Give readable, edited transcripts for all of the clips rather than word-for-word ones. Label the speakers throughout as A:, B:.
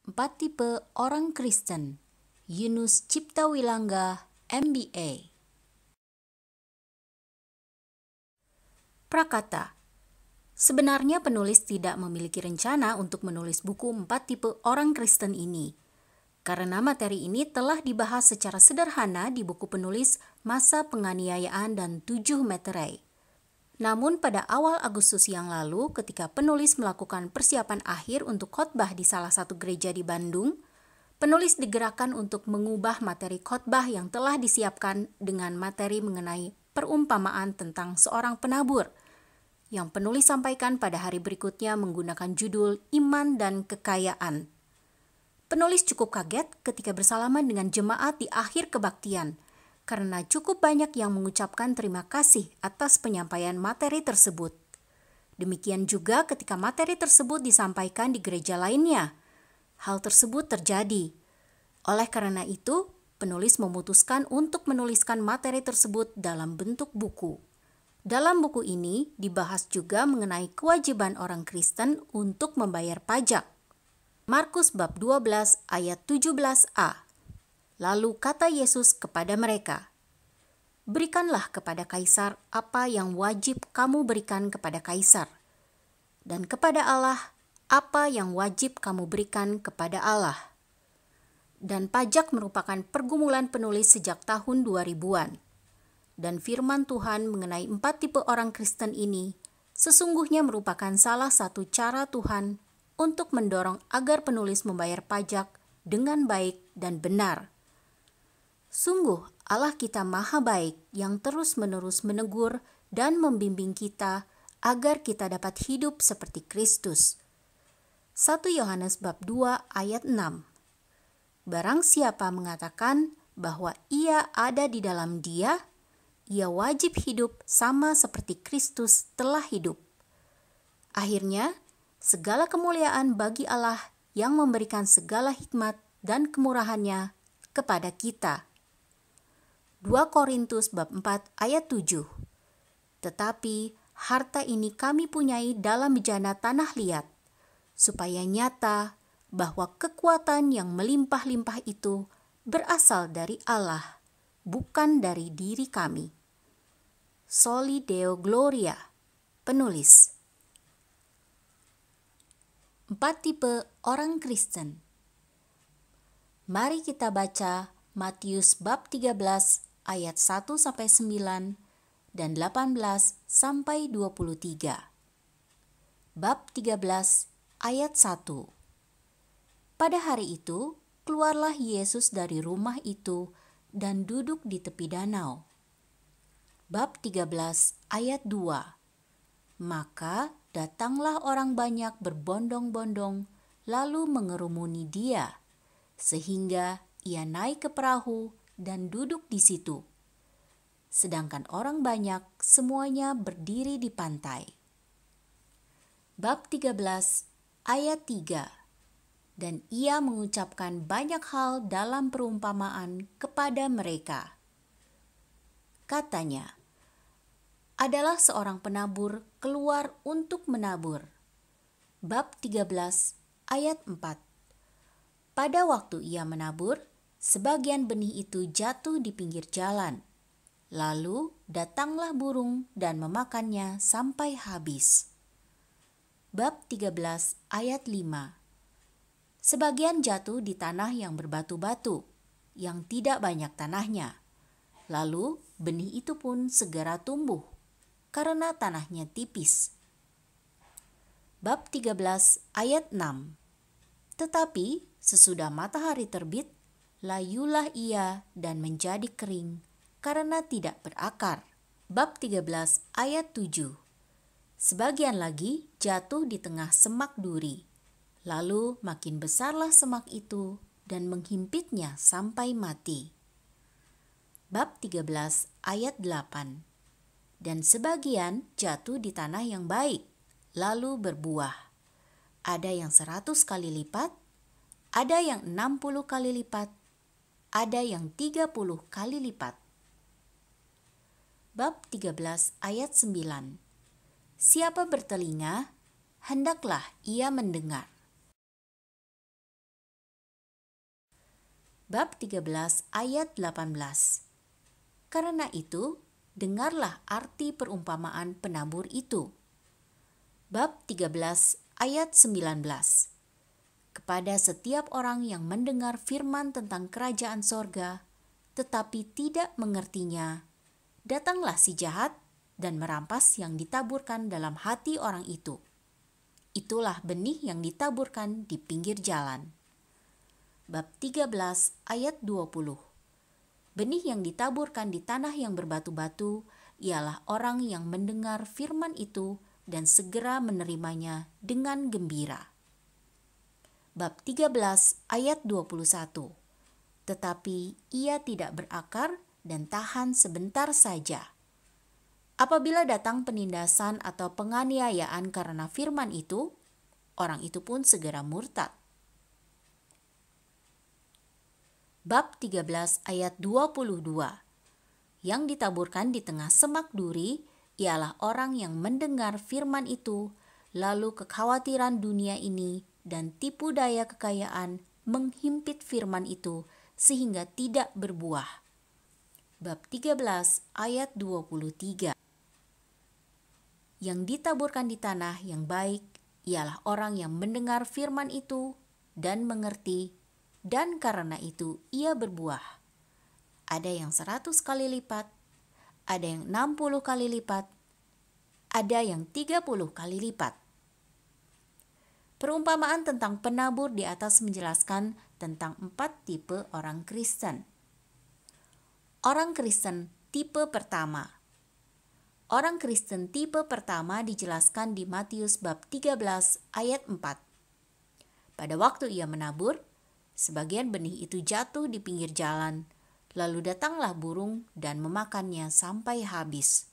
A: Empat tipe orang Kristen. Yunus Ciptawilangga, MBA. Prakata. Sebenarnya penulis tidak memiliki rencana untuk menulis buku empat tipe orang Kristen ini, karena materi ini telah dibahas secara sederhana di buku penulis Masa Penganiayaan dan 7 Meterai. Namun pada awal Agustus yang lalu, ketika penulis melakukan persiapan akhir untuk khotbah di salah satu gereja di Bandung, penulis digerakkan untuk mengubah materi khotbah yang telah disiapkan dengan materi mengenai perumpamaan tentang seorang penabur, yang penulis sampaikan pada hari berikutnya menggunakan judul Iman dan Kekayaan. Penulis cukup kaget ketika bersalaman dengan jemaat di akhir kebaktian, karena cukup banyak yang mengucapkan terima kasih atas penyampaian materi tersebut. Demikian juga ketika materi tersebut disampaikan di gereja lainnya. Hal tersebut terjadi. Oleh karena itu, penulis memutuskan untuk menuliskan materi tersebut dalam bentuk buku. Dalam buku ini dibahas juga mengenai kewajiban orang Kristen untuk membayar pajak. Markus bab 12 ayat 17a. Lalu kata Yesus kepada mereka, "Berikanlah kepada Kaisar apa yang wajib kamu berikan kepada Kaisar, dan kepada Allah apa yang wajib kamu berikan kepada Allah." Dan pajak merupakan pergumulan penulis sejak tahun 2000-an. Dan firman Tuhan mengenai empat tipe orang Kristen ini sesungguhnya merupakan salah satu cara Tuhan untuk mendorong agar penulis membayar pajak dengan baik dan benar. Sungguh Allah kita maha baik yang terus-menerus menegur dan membimbing kita agar kita dapat hidup seperti Kristus. 1 Yohanes bab 2 ayat 6. Barang siapa mengatakan bahwa ia ada di dalam Dia, ia wajib hidup sama seperti Kristus telah hidup. Akhirnya, segala kemuliaan bagi Allah yang memberikan segala hikmat dan kemurahannya kepada kita. 2 Korintus bab 4 ayat 7. Tetapi harta ini kami punyai dalam bejana tanah liat, supaya nyata bahwa kekuatan yang melimpah-limpah itu berasal dari Allah, bukan dari diri kami. Soli Deo Gloria, penulis. Empat tipe orang Kristen. Mari kita baca Matius bab 13 ayat 1-9 dan 18-23. Bab 13 ayat 1. Pada hari itu, keluarlah Yesus dari rumah itu dan duduk di tepi danau. Bab 13 ayat 2. Maka datanglah orang banyak berbondong-bondong lalu mengerumuni Dia, sehingga Ia naik ke perahu dan duduk di situ. Sedangkan orang banyak semuanya berdiri di pantai. Bab 13 ayat 3. Dan Ia mengucapkan banyak hal dalam perumpamaan kepada mereka. Katanya, adalah seorang penabur keluar untuk menabur. Bab 13 ayat 4. Pada waktu ia menabur, sebagian benih itu jatuh di pinggir jalan. Lalu datanglah burung dan memakannya sampai habis. Bab 13 ayat 5. Sebagian jatuh di tanah yang berbatu-batu, yang tidak banyak tanahnya. Lalu benih itu pun segera tumbuh, karena tanahnya tipis. Bab 13 ayat 6. Tetapi sesudah matahari terbit, layulah ia dan menjadi kering, karena tidak berakar. Bab 13 ayat 7. Sebagian lagi jatuh di tengah semak duri. Lalu makin besarlah semak itu dan menghimpitnya sampai mati. Bab 13 ayat 8. Dan sebagian jatuh di tanah yang baik, lalu berbuah. Ada yang 100 kali lipat, ada yang 60 kali lipat, ada yang 30 kali lipat. Bab 13 ayat 9. Siapa bertelinga, hendaklah ia mendengar. Bab 13 ayat 18. Karena itu, dengarlah arti perumpamaan penabur itu. Bab 13 ayat 19. Kepada setiap orang yang mendengar firman tentang kerajaan sorga, tetapi tidak mengertinya, datanglah si jahat dan merampas yang ditaburkan dalam hati orang itu. Itulah benih yang ditaburkan di pinggir jalan. Bab 13 ayat 20. Benih yang ditaburkan di tanah yang berbatu-batu ialah orang yang mendengar firman itu dan segera menerimanya dengan gembira. Bab 13 ayat 21. Tetapi ia tidak berakar dan tahan sebentar saja. Apabila datang penindasan atau penganiayaan karena firman itu, orang itu pun segera murtad. Bab 13 ayat 22. Yang ditaburkan di tengah semak duri ialah orang yang mendengar firman itu, lalu kekhawatiran dunia ini dan tipu daya kekayaan menghimpit firman itu sehingga tidak berbuah. Bab 13 ayat 23. Yang ditaburkan di tanah yang baik ialah orang yang mendengar firman itu dan mengerti, dan karena itu ia berbuah. Ada yang 100 kali lipat, ada yang 60 kali lipat, ada yang 30 kali lipat. Perumpamaan tentang penabur di atas menjelaskan tentang 4 tipe orang Kristen. Orang Kristen tipe pertama. Orang Kristen tipe pertama dijelaskan di Matius bab 13 ayat 4. Pada waktu ia menabur, sebagian benih itu jatuh di pinggir jalan, lalu datanglah burung dan memakannya sampai habis.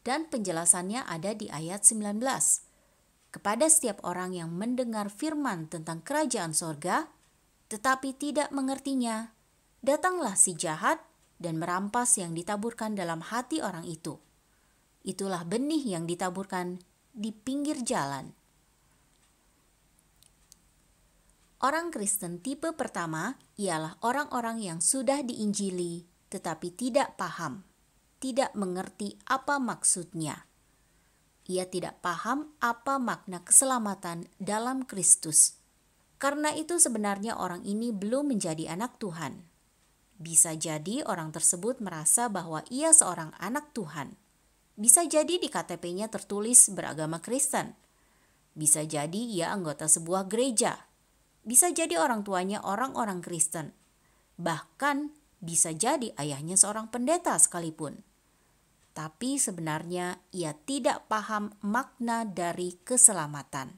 A: Dan penjelasannya ada di ayat 19. Kepada setiap orang yang mendengar firman tentang kerajaan sorga, tetapi tidak mengertinya, datanglah si jahat dan merampas yang ditaburkan dalam hati orang itu. Itulah benih yang ditaburkan di pinggir jalan. Orang Kristen tipe pertama ialah orang-orang yang sudah diinjili tetapi tidak paham, tidak mengerti apa maksudnya. Ia tidak paham apa makna keselamatan dalam Kristus. Karena itu sebenarnya orang ini belum menjadi anak Tuhan. Bisa jadi orang tersebut merasa bahwa ia seorang anak Tuhan. Bisa jadi di KTP-nya tertulis beragama Kristen. Bisa jadi ia anggota sebuah gereja. Bisa jadi orang tuanya orang-orang Kristen. Bahkan bisa jadi ayahnya seorang pendeta sekalipun. Tapi sebenarnya ia tidak paham makna dari keselamatan.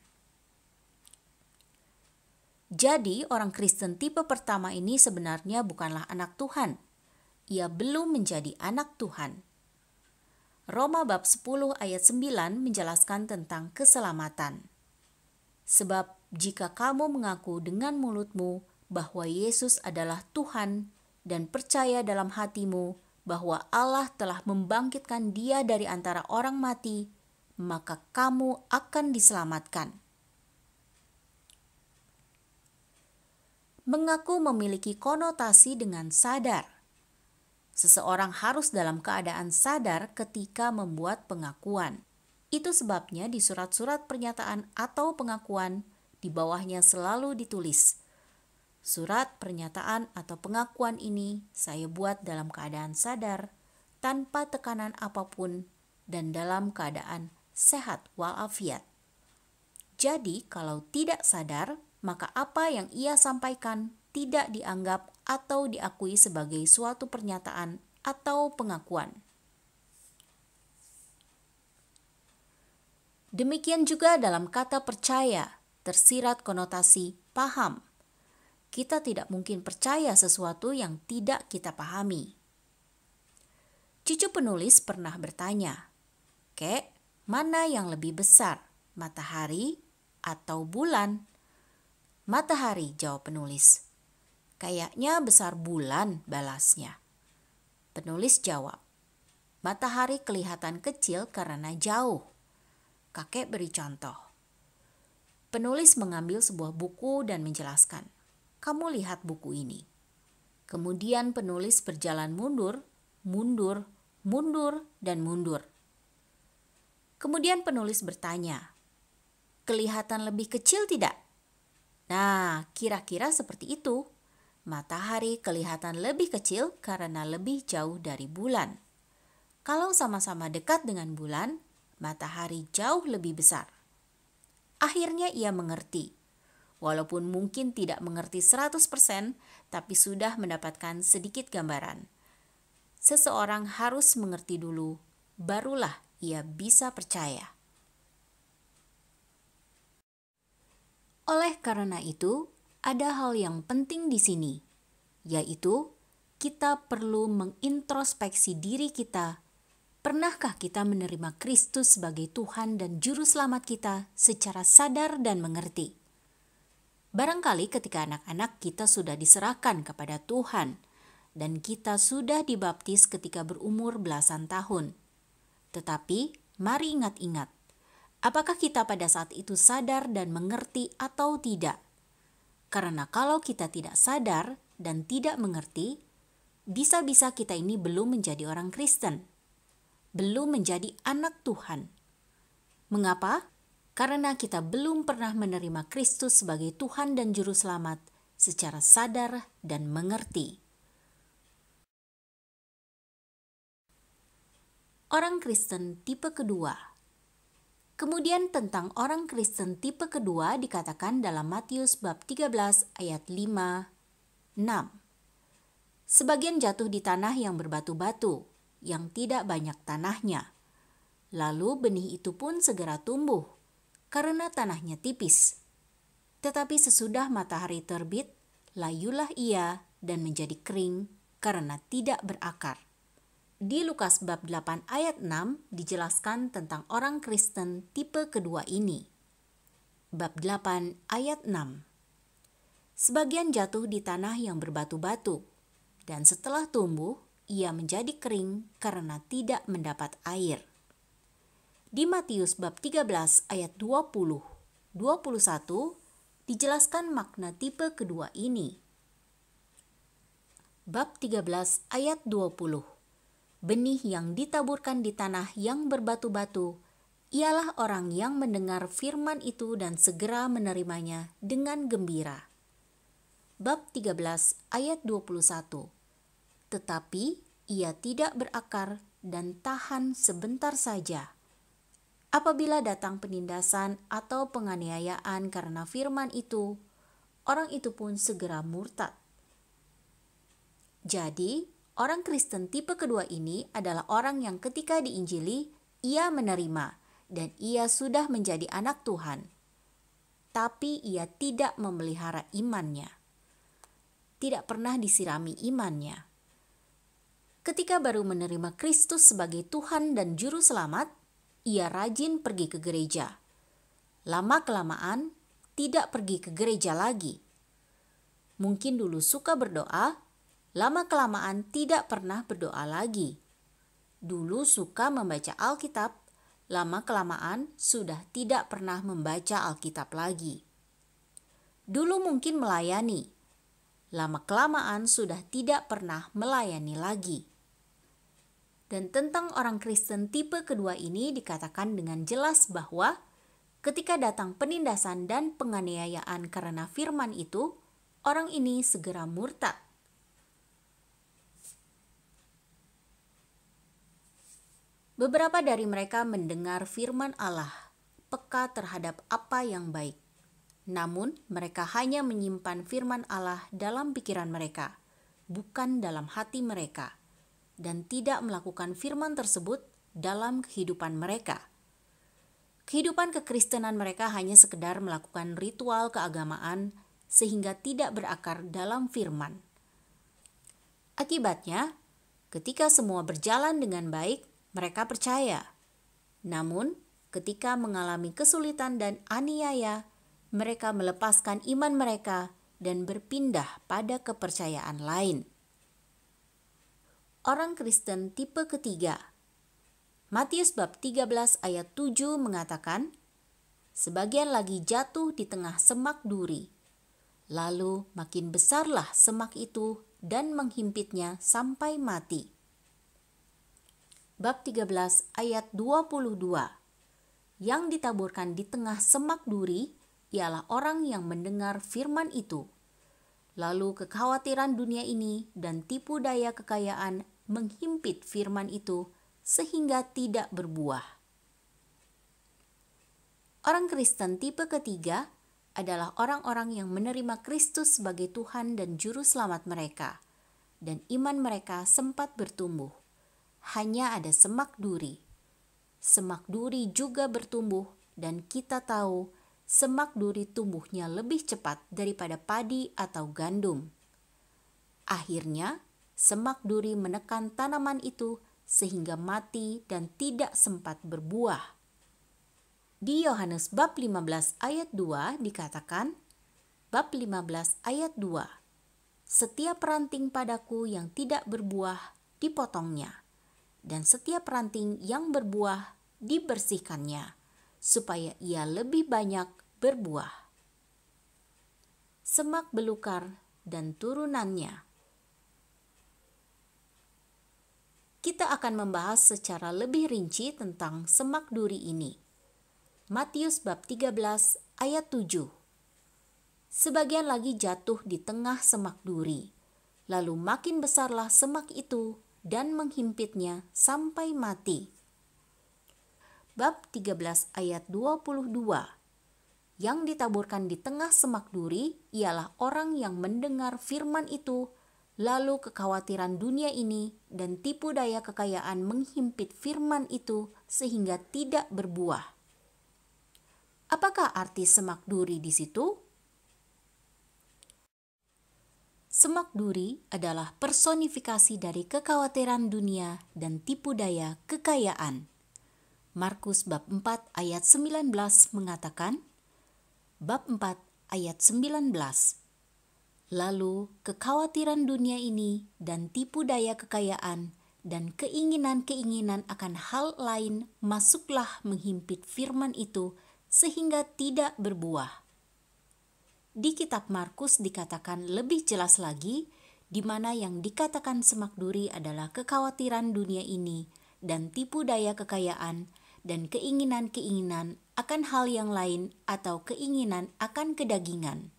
A: Jadi orang Kristen tipe pertama ini sebenarnya bukanlah anak Tuhan. Ia belum menjadi anak Tuhan. Roma bab 10 ayat 9 menjelaskan tentang keselamatan. Sebab jika kamu mengaku dengan mulutmu bahwa Yesus adalah Tuhan dan percaya dalam hatimu bahwa Allah telah membangkitkan Dia dari antara orang mati, maka kamu akan diselamatkan. Mengaku memiliki konotasi dengan sadar. Seseorang harus dalam keadaan sadar ketika membuat pengakuan. Itu sebabnya di surat-surat pernyataan atau pengakuan di bawahnya selalu ditulis, surat pernyataan atau pengakuan ini saya buat dalam keadaan sadar, tanpa tekanan apapun, dan dalam keadaan sehat walafiat. Jadi kalau tidak sadar, maka apa yang ia sampaikan tidak dianggap atau diakui sebagai suatu pernyataan atau pengakuan. Demikian juga dalam kata percaya, tersirat konotasi paham. Kita tidak mungkin percaya sesuatu yang tidak kita pahami. Cucu penulis pernah bertanya, "Kek, mana yang lebih besar, matahari atau bulan?" "Matahari," jawab penulis. "Kayaknya besar bulan," balasnya. Penulis jawab, "Matahari kelihatan kecil karena jauh." Kakek beri contoh. Penulis mengambil sebuah buku dan menjelaskan, Kamu lihat buku ini. Kemudian penulis berjalan mundur, mundur, mundur, dan mundur. Kemudian penulis bertanya, kelihatan lebih kecil tidak? Nah, kira-kira seperti itu. Matahari kelihatan lebih kecil karena lebih jauh dari bulan. Kalau sama-sama dekat dengan bulan, matahari jauh lebih besar. Akhirnya ia mengerti. Walaupun mungkin tidak mengerti 100%, tapi sudah mendapatkan sedikit gambaran. Seseorang harus mengerti dulu, barulah ia bisa percaya. Oleh karena itu, ada hal yang penting di sini, yaitu kita perlu mengintrospeksi diri kita. Pernahkah kita menerima Kristus sebagai Tuhan dan Juru Selamat kita secara sadar dan mengerti? Barangkali ketika anak-anak kita sudah diserahkan kepada Tuhan dan kita sudah dibaptis ketika berumur belasan tahun. Tetapi mari ingat-ingat, apakah kita pada saat itu sadar dan mengerti atau tidak? Karena kalau kita tidak sadar dan tidak mengerti, bisa-bisa kita ini belum menjadi orang Kristen, belum menjadi anak Tuhan. Mengapa? Karena kita belum pernah menerima Kristus sebagai Tuhan dan Juru Selamat secara sadar dan mengerti. Orang Kristen tipe kedua. Kemudian tentang orang Kristen tipe kedua dikatakan dalam Matius bab 13 ayat 5-6. Sebagian jatuh di tanah yang berbatu-batu, yang tidak banyak tanahnya. Lalu benih itu pun segera tumbuh, karena tanahnya tipis. Tetapi sesudah matahari terbit, layulah ia dan menjadi kering karena tidak berakar. Di Lukas bab 8 ayat 6 dijelaskan tentang orang Kristen tipe kedua ini. Bab 8 ayat 6. Sebagian jatuh di tanah yang berbatu-batu, dan setelah tumbuh, ia menjadi kering karena tidak mendapat air. Di Matius bab 13 ayat 20-21 dijelaskan makna tipe kedua ini. Bab 13 ayat 20. Benih yang ditaburkan di tanah yang berbatu-batu ialah orang yang mendengar firman itu dan segera menerimanya dengan gembira. Bab 13 ayat 21. Tetapi ia tidak berakar dan tahan sebentar saja. Apabila datang penindasan atau penganiayaan karena firman itu, orang itu pun segera murtad. Jadi, orang Kristen tipe kedua ini adalah orang yang ketika diinjili, ia menerima dan ia sudah menjadi anak Tuhan. Tapi ia tidak memelihara imannya. Tidak pernah disirami imannya. Ketika baru menerima Kristus sebagai Tuhan dan Juru Selamat, ia rajin pergi ke gereja. Lama-kelamaan, tidak pergi ke gereja lagi. Mungkin dulu suka berdoa, lama-kelamaan tidak pernah berdoa lagi. Dulu suka membaca Alkitab, lama-kelamaan sudah tidak pernah membaca Alkitab lagi. Dulu mungkin melayani, lama-kelamaan sudah tidak pernah melayani lagi. Dan tentang orang Kristen tipe kedua ini dikatakan dengan jelas bahwa ketika datang penindasan dan penganiayaan karena firman itu, orang ini segera murtad. Beberapa dari mereka mendengar firman Allah, peka terhadap apa yang baik. Namun, mereka hanya menyimpan firman Allah dalam pikiran mereka, bukan dalam hati mereka, dan tidak melakukan firman tersebut dalam kehidupan mereka. Kehidupan kekristenan mereka hanya sekedar melakukan ritual keagamaan sehingga tidak berakar dalam firman. Akibatnya, ketika semua berjalan dengan baik, mereka percaya. Namun, ketika mengalami kesulitan dan aniaya, mereka melepaskan iman mereka dan berpindah pada kepercayaan lain. Orang Kristen tipe ketiga. Matius bab 13 ayat 7 mengatakan, sebagian lagi jatuh di tengah semak duri. Lalu makin besarlah semak itu dan menghimpitnya sampai mati. Bab 13 ayat 22. Yang ditaburkan di tengah semak duri ialah orang yang mendengar firman itu. Lalu kekhawatiran dunia ini dan tipu daya kekayaan menghimpit firman itu sehingga tidak berbuah. Orang Kristen tipe ketiga adalah orang-orang yang menerima Kristus sebagai Tuhan dan Juru Selamat mereka, dan iman mereka sempat bertumbuh. Hanya ada semak duri. Semak duri juga bertumbuh, dan kita tahu semak duri tumbuhnya lebih cepat daripada padi atau gandum. Akhirnya, semak duri menekan tanaman itu sehingga mati dan tidak sempat berbuah. Di Yohanes bab 15 ayat 2 dikatakan, bab 15 ayat 2, setiap ranting padaku yang tidak berbuah dipotongnya, dan setiap ranting yang berbuah dibersihkannya, supaya ia lebih banyak berbuah. Semak belukar dan turunannya. Kita akan membahas secara lebih rinci tentang semak duri ini. Matius bab 13 ayat 7. Sebagian lagi jatuh di tengah semak duri, lalu makin besarlah semak itu dan menghimpitnya sampai mati. Bab 13 ayat 22. Yang ditaburkan di tengah semak duri ialah orang yang mendengar firman itu, lalu kekhawatiran dunia ini dan tipu daya kekayaan menghimpit firman itu sehingga tidak berbuah. Apakah arti semak duri di situ? Semak duri adalah personifikasi dari kekhawatiran dunia dan tipu daya kekayaan. Markus bab 4 ayat 19 mengatakan, bab 4 ayat 19, lalu kekhawatiran dunia ini dan tipu daya kekayaan dan keinginan-keinginan akan hal lain masuklah menghimpit firman itu sehingga tidak berbuah. Di kitab Markus dikatakan lebih jelas lagi, di mana yang dikatakan semak duri adalah kekhawatiran dunia ini dan tipu daya kekayaan dan keinginan-keinginan akan hal yang lain atau keinginan akan kedagingan.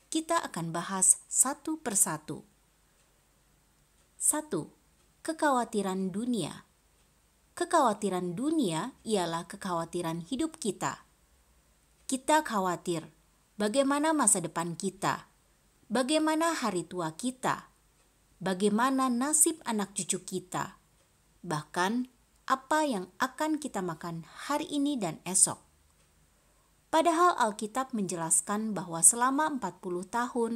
A: Kita akan bahas satu persatu. 1. Kekhawatiran dunia. Kekhawatiran dunia ialah kekhawatiran hidup kita. Kita khawatir bagaimana masa depan kita, bagaimana hari tua kita, bagaimana nasib anak cucu kita, bahkan apa yang akan kita makan hari ini dan esok. Padahal Alkitab menjelaskan bahwa selama 40 tahun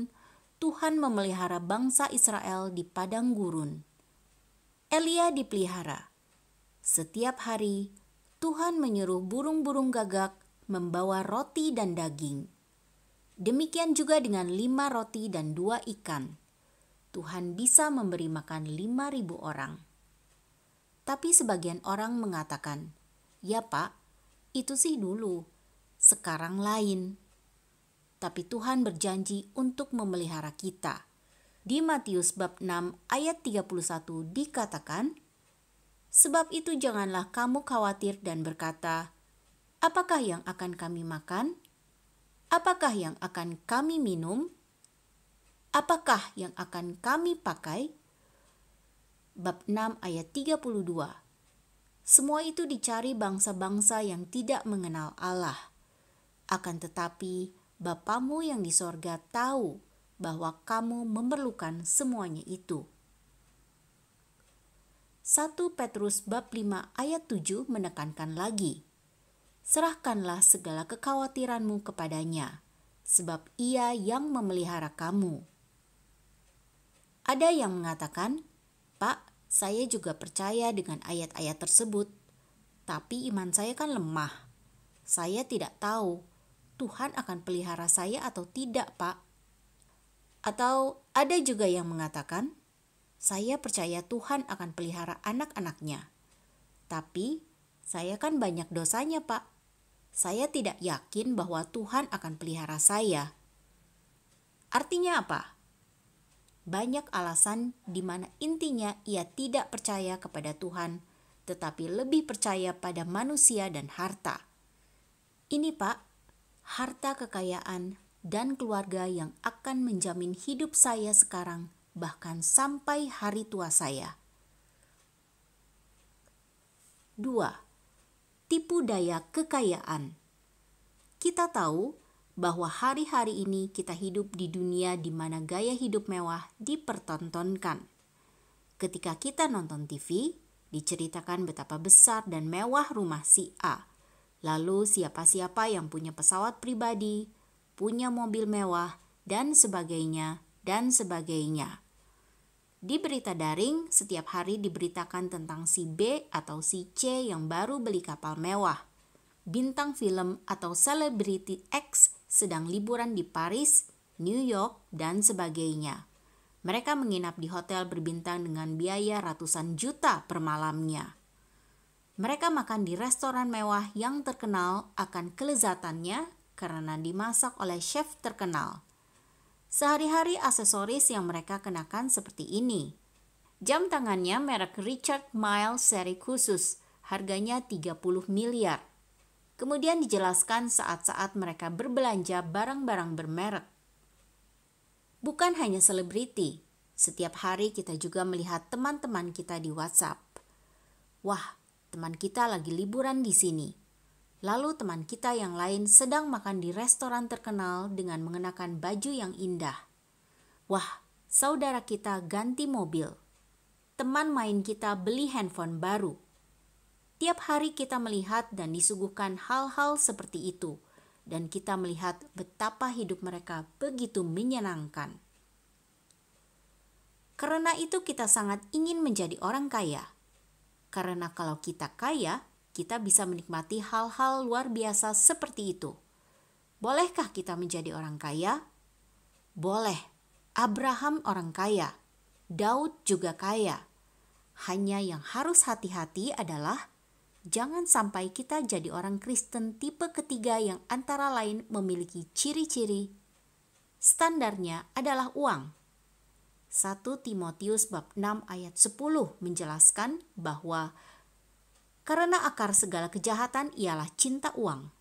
A: Tuhan memelihara bangsa Israel di padang gurun. Elia dipelihara. Setiap hari Tuhan menyuruh burung-burung gagak membawa roti dan daging. Demikian juga dengan 5 roti dan 2 ikan. Tuhan bisa memberi makan 5.000 orang. Tapi sebagian orang mengatakan, ya Pak, itu sih dulu, sekarang lain. Tapi Tuhan berjanji untuk memelihara kita. Di Matius bab 6 ayat 31 dikatakan, sebab itu janganlah kamu khawatir dan berkata, apakah yang akan kami makan? Apakah yang akan kami minum? Apakah yang akan kami pakai? Bab 6 ayat 32. Semua itu dicari bangsa-bangsa yang tidak mengenal Allah. Akan tetapi Bapamu yang di sorga tahu bahwa kamu memerlukan semuanya itu. 1 Petrus bab 5 ayat 7 menekankan lagi, serahkanlah segala kekhawatiranmu kepadanya, sebab ia yang memelihara kamu. Ada yang mengatakan, Pak, saya juga percaya dengan ayat-ayat tersebut, tapi iman saya kan lemah. Saya tidak tahu Tuhan akan pelihara saya atau tidak, Pak. Atau ada juga yang mengatakan, saya percaya Tuhan akan pelihara anak-anaknya, tapi saya kan banyak dosanya, Pak. Saya tidak yakin bahwa Tuhan akan pelihara saya. Artinya apa? Banyak alasan di mana intinya ia tidak percaya kepada Tuhan, tetapi lebih percaya pada manusia dan harta. Ini Pak, harta kekayaan dan keluarga yang akan menjamin hidup saya sekarang, bahkan sampai hari tua saya. 2. Tipu daya kekayaan. Kita tahu bahwa hari-hari ini kita hidup di dunia di mana gaya hidup mewah dipertontonkan. Ketika kita nonton TV, diceritakan betapa besar dan mewah rumah si A. Lalu siapa-siapa yang punya pesawat pribadi, punya mobil mewah, dan sebagainya, dan sebagainya. Di berita daring, setiap hari diberitakan tentang si B atau si C yang baru beli kapal mewah. Bintang film atau selebriti X sedang liburan di Paris, New York, dan sebagainya. Mereka menginap di hotel berbintang dengan biaya ratusan juta per malamnya. Mereka makan di restoran mewah yang terkenal akan kelezatannya karena dimasak oleh chef terkenal. Sehari-hari aksesoris yang mereka kenakan seperti ini. Jam tangannya merek Richard Mille seri khusus, harganya 30 miliar. Kemudian dijelaskan saat-saat mereka berbelanja barang-barang bermerek. Bukan hanya selebriti, setiap hari kita juga melihat teman-teman kita di WhatsApp. Wah, teman kita lagi liburan di sini. Lalu teman kita yang lain sedang makan di restoran terkenal dengan mengenakan baju yang indah. Wah, saudara kita ganti mobil. Teman main kita beli handphone baru. Tiap hari kita melihat dan disuguhkan hal-hal seperti itu. Dan kita melihat betapa hidup mereka begitu menyenangkan. Karena itu kita sangat ingin menjadi orang kaya. Karena kalau kita kaya, kita bisa menikmati hal-hal luar biasa seperti itu. Bolehkah kita menjadi orang kaya? Boleh. Abraham orang kaya. Daud juga kaya. Hanya yang harus hati-hati adalah jangan sampai kita jadi orang Kristen tipe ketiga yang antara lain memiliki ciri-ciri. Standarnya adalah uang. 1 Timotius bab 6 ayat 10 menjelaskan bahwa karena akar segala kejahatan ialah cinta uang.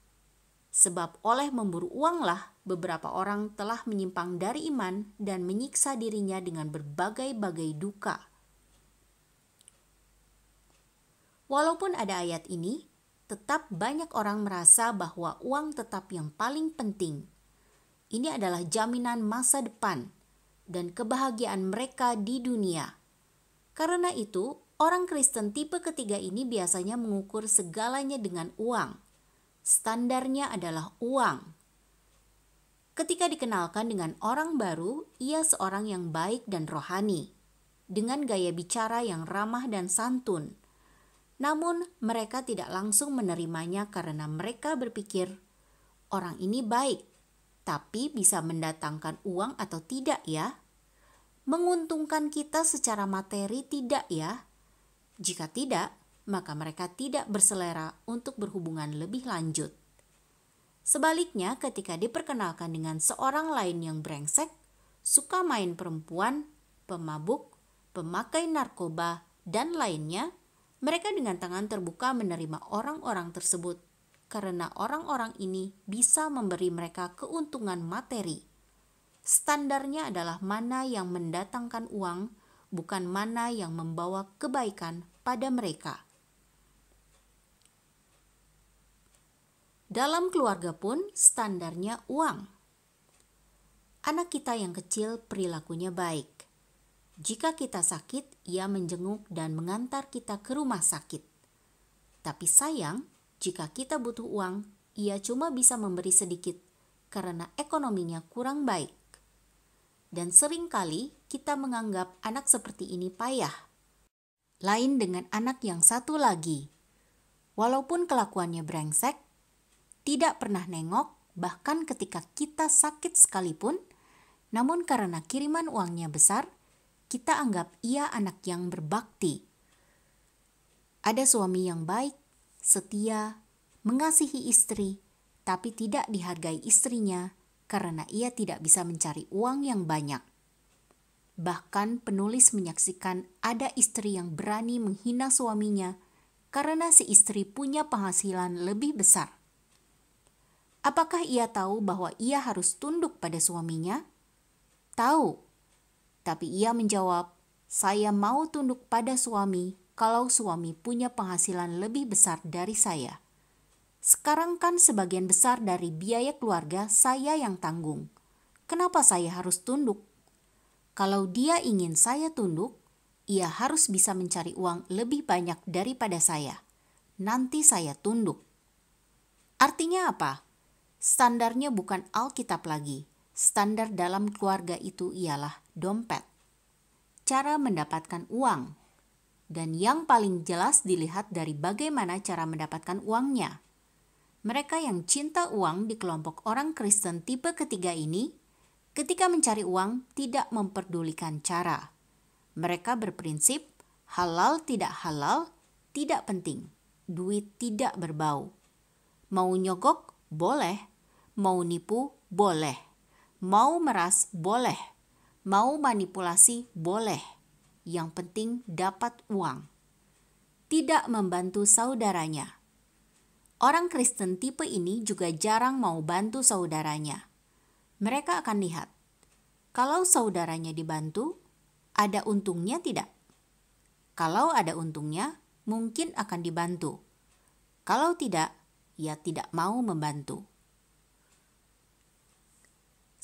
A: Sebab oleh memburu uanglah beberapa orang telah menyimpang dari iman dan menyiksa dirinya dengan berbagai-bagai duka. Walaupun ada ayat ini, tetap banyak orang merasa bahwa uang tetap yang paling penting. Ini adalah jaminan masa depan dan kebahagiaan mereka di dunia. Karena itu, orang Kristen tipe ketiga ini biasanya mengukur segalanya dengan uang. Standarnya adalah uang. Ketika dikenalkan dengan orang baru, ia seorang yang baik dan rohani, dengan gaya bicara yang ramah dan santun. Namun, mereka tidak langsung menerimanya karena mereka berpikir, orang ini baik, tapi bisa mendatangkan uang atau tidak ya? Menguntungkan kita secara materi tidak ya? Jika tidak, maka mereka tidak berselera untuk berhubungan lebih lanjut. Sebaliknya, ketika diperkenalkan dengan seorang lain yang brengsek, suka main perempuan, pemabuk, pemakai narkoba, dan lainnya, mereka dengan tangan terbuka menerima orang-orang tersebut karena orang-orang ini bisa memberi mereka keuntungan materi. Standarnya adalah mana yang mendatangkan uang, bukan mana yang membawa kebaikan pada mereka. Dalam keluarga pun standarnya uang. Anak kita yang kecil perilakunya baik. Jika kita sakit, ia menjenguk dan mengantar kita ke rumah sakit. Tapi sayang, jika kita butuh uang, ia cuma bisa memberi sedikit karena ekonominya kurang baik. Dan seringkali kita menganggap anak seperti ini payah. Lain dengan anak yang satu lagi. Walaupun kelakuannya brengsek, tidak pernah nengok, bahkan ketika kita sakit sekalipun, namun karena kiriman uangnya besar, kita anggap ia anak yang berbakti. Ada suami yang baik, setia, mengasihi istri, tapi tidak dihargai istrinya karena ia tidak bisa mencari uang yang banyak. Bahkan penulis menyaksikan ada istri yang berani menghina suaminya karena si istri punya penghasilan lebih besar. Apakah ia tahu bahwa ia harus tunduk pada suaminya? Tahu, tapi ia menjawab, "Saya mau tunduk pada suami kalau suami punya penghasilan lebih besar dari saya. Sekarang kan sebagian besar dari biaya keluarga saya yang tanggung. Kenapa saya harus tunduk? Kalau dia ingin saya tunduk, ia harus bisa mencari uang lebih banyak daripada saya. Nanti saya tunduk." Artinya apa? Standarnya bukan Alkitab lagi. Standar dalam keluarga itu ialah dompet. Cara mendapatkan uang. Dan yang paling jelas dilihat dari bagaimana cara mendapatkan uangnya. Mereka yang cinta uang di kelompok orang Kristen tipe ketiga ini, ketika mencari uang tidak memperdulikan cara. Mereka berprinsip halal tidak halal tidak penting. Duit tidak berbau. Mau nyogok? Boleh. Mau nipu? Boleh. Mau meras? Boleh. Mau manipulasi? Boleh. Yang penting dapat uang. Tidak membantu saudaranya. Orang Kristen tipe ini juga jarang mau bantu saudaranya. Mereka akan lihat, kalau saudaranya dibantu, ada untungnya tidak? Kalau ada untungnya, mungkin akan dibantu. Kalau tidak, ia tidak mau membantu.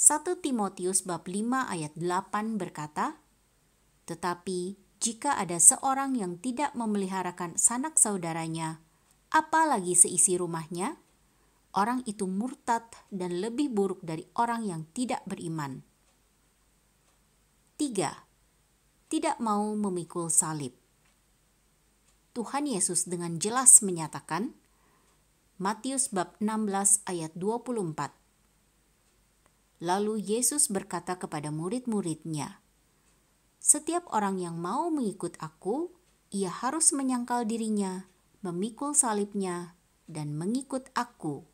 A: 1 Timotius bab 5 ayat 8 berkata, "Tetapi jika ada seorang yang tidak memeliharakan sanak saudaranya, apalagi seisi rumahnya, orang itu murtad dan lebih buruk dari orang yang tidak beriman." 3. Tidak mau memikul salib. Tuhan Yesus dengan jelas menyatakan, Matius bab 16 ayat 24. Lalu Yesus berkata kepada murid-muridnya, "Setiap orang yang mau mengikut aku, ia harus menyangkal dirinya, memikul salibnya, dan mengikut aku."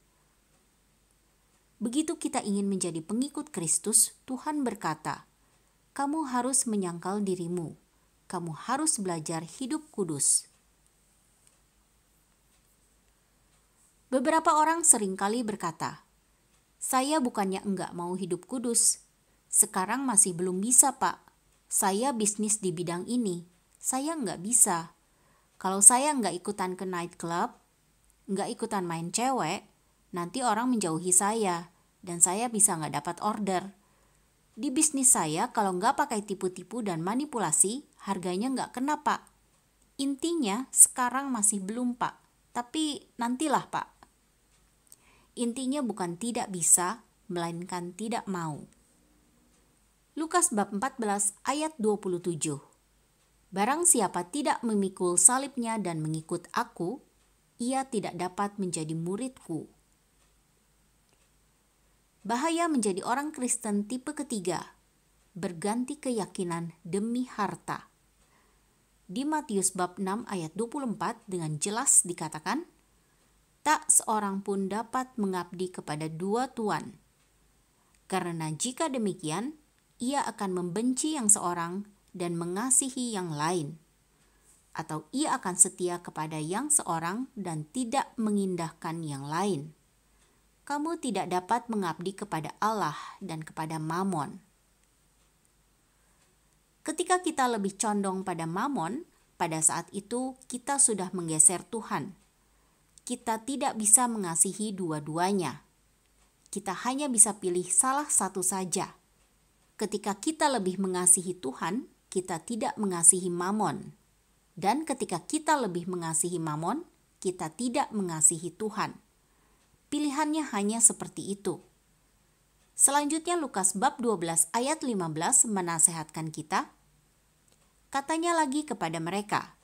A: Begitu kita ingin menjadi pengikut Kristus, Tuhan berkata, "Kamu harus menyangkal dirimu. Kamu harus belajar hidup kudus." Beberapa orang seringkali berkata, "Saya bukannya enggak mau hidup kudus. Sekarang masih belum bisa, Pak. Saya bisnis di bidang ini. Saya enggak bisa. Kalau saya enggak ikutan ke night club, enggak ikutan main cewek, nanti orang menjauhi saya dan saya bisa enggak dapat order. Di bisnis saya kalau enggak pakai tipu-tipu dan manipulasi, harganya enggak kena, Pak. Intinya sekarang masih belum, Pak. Tapi nantilah, Pak." Intinya bukan tidak bisa, melainkan tidak mau. Lukas bab 14 ayat 27. "Barang siapa tidak memikul salibnya dan mengikut aku, ia tidak dapat menjadi muridku." Bahaya menjadi orang Kristen tipe ketiga, berganti keyakinan demi harta. Di Matius bab 6 ayat 24 dengan jelas dikatakan, "Tak seorang pun dapat mengabdi kepada dua tuan. Karena jika demikian, ia akan membenci yang seorang dan mengasihi yang lain. Atau ia akan setia kepada yang seorang dan tidak mengindahkan yang lain. Kamu tidak dapat mengabdi kepada Allah dan kepada Mamon." Ketika kita lebih condong pada Mamon, pada saat itu kita sudah menggeser Tuhan. Kita tidak bisa mengasihi dua-duanya. Kita hanya bisa pilih salah satu saja. Ketika kita lebih mengasihi Tuhan, kita tidak mengasihi Mamon. Dan ketika kita lebih mengasihi Mamon, kita tidak mengasihi Tuhan. Pilihannya hanya seperti itu. Selanjutnya Lukas bab 12 ayat 15 menasehatkan kita. Katanya lagi kepada mereka,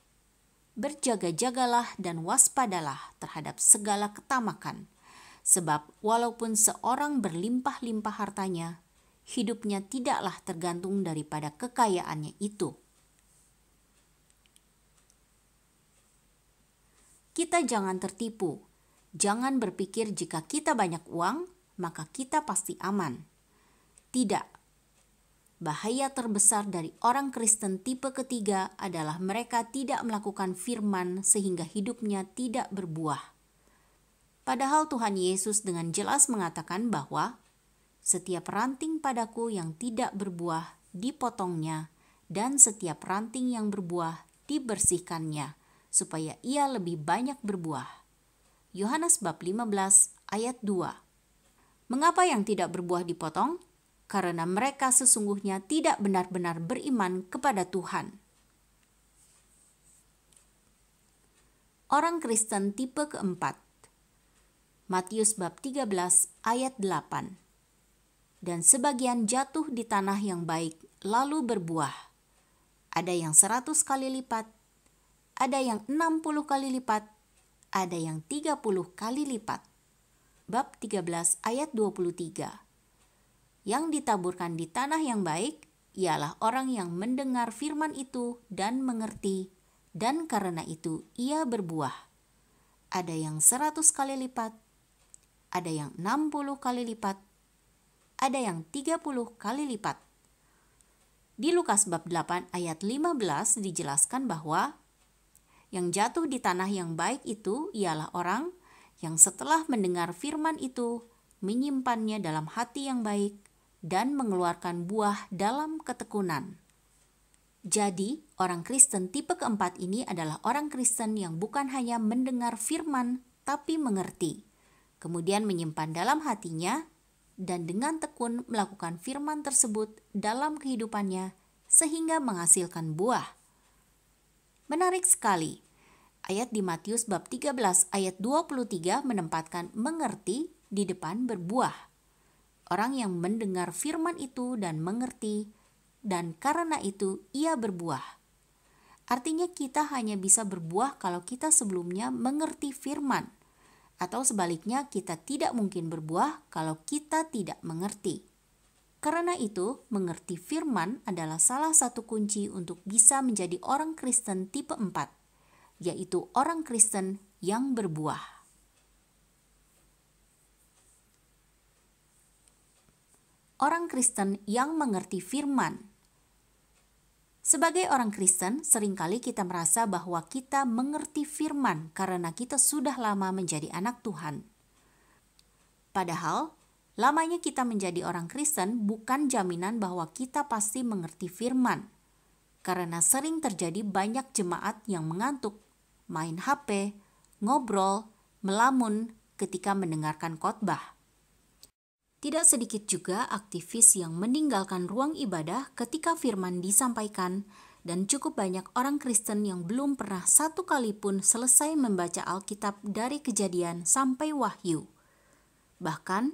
A: "Berjaga-jagalah dan waspadalah terhadap segala ketamakan, sebab walaupun seorang berlimpah-limpah hartanya, hidupnya tidaklah tergantung daripada kekayaannya itu." Kita jangan tertipu. Jangan berpikir jika kita banyak uang, maka kita pasti aman. Tidak. Bahaya terbesar dari orang Kristen tipe ketiga adalah mereka tidak melakukan firman sehingga hidupnya tidak berbuah. Padahal Tuhan Yesus dengan jelas mengatakan bahwa setiap ranting padaku yang tidak berbuah dipotongnya, dan setiap ranting yang berbuah dibersihkannya, supaya ia lebih banyak berbuah. Yohanes bab 15 ayat 2. Mengapa yang tidak berbuah dipotong? Karena mereka sesungguhnya tidak benar-benar beriman kepada Tuhan. Orang Kristen tipe keempat. Matius bab 13 ayat 8. Dan sebagian jatuh di tanah yang baik lalu berbuah. Ada yang 100 kali lipat, ada yang 60 kali lipat, ada yang 30 kali lipat. Bab 13 ayat 23. Yang ditaburkan di tanah yang baik ialah orang yang mendengar firman itu dan mengerti, dan karena itu ia berbuah. Ada yang 100 kali lipat, ada yang 60 kali lipat, ada yang 30 kali lipat. Di Lukas bab 8 ayat 15 dijelaskan bahwa yang jatuh di tanah yang baik itu ialah orang yang setelah mendengar firman itu menyimpannya dalam hati yang baik dan mengeluarkan buah dalam ketekunan. Jadi, orang Kristen tipe keempat ini adalah orang Kristen yang bukan hanya mendengar firman, tapi mengerti, kemudian menyimpan dalam hatinya, dan dengan tekun melakukan firman tersebut dalam kehidupannya, sehingga menghasilkan buah. Menarik sekali, ayat di Matius bab 13 ayat 23 menempatkan mengerti di depan berbuah. Orang yang mendengar firman itu dan mengerti, dan karena itu ia berbuah. Artinya kita hanya bisa berbuah kalau kita sebelumnya mengerti firman, atau sebaliknya kita tidak mungkin berbuah kalau kita tidak mengerti. Karena itu, mengerti firman adalah salah satu kunci untuk bisa menjadi orang Kristen tipe 4, yaitu orang Kristen yang berbuah. Orang Kristen yang mengerti firman. Sebagai orang Kristen, seringkali kita merasa bahwa kita mengerti firman karena kita sudah lama menjadi anak Tuhan. Padahal, lamanya kita menjadi orang Kristen bukan jaminan bahwa kita pasti mengerti firman. Karena sering terjadi banyak jemaat yang mengantuk, main HP, ngobrol, melamun ketika mendengarkan khotbah. Tidak sedikit juga aktivis yang meninggalkan ruang ibadah ketika firman disampaikan, dan cukup banyak orang Kristen yang belum pernah satu kali pun selesai membaca Alkitab dari Kejadian sampai Wahyu. Bahkan,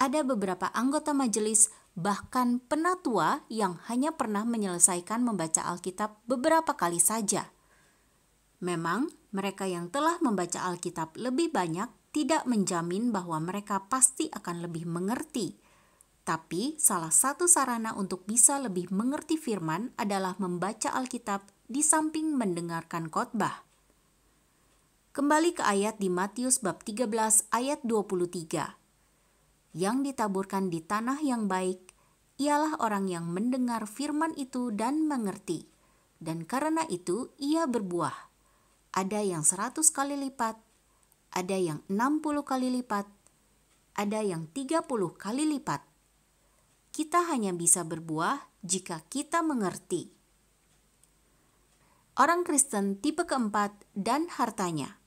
A: ada beberapa anggota majelis, bahkan penatua yang hanya pernah menyelesaikan membaca Alkitab beberapa kali saja. Memang, mereka yang telah membaca Alkitab lebih banyak tidak menjamin bahwa mereka pasti akan lebih mengerti. Tapi salah satu sarana untuk bisa lebih mengerti firman adalah membaca Alkitab di samping mendengarkan khotbah. Kembali ke ayat di Matius bab 13 ayat 23. Yang ditaburkan di tanah yang baik ialah orang yang mendengar firman itu dan mengerti, dan karena itu ia berbuah. Ada yang 100 kali lipat, ada yang 60 kali lipat, ada yang 30 kali lipat. Kita hanya bisa berbuah jika kita mengerti. Orang Kristen tipe keempat dan hartanya.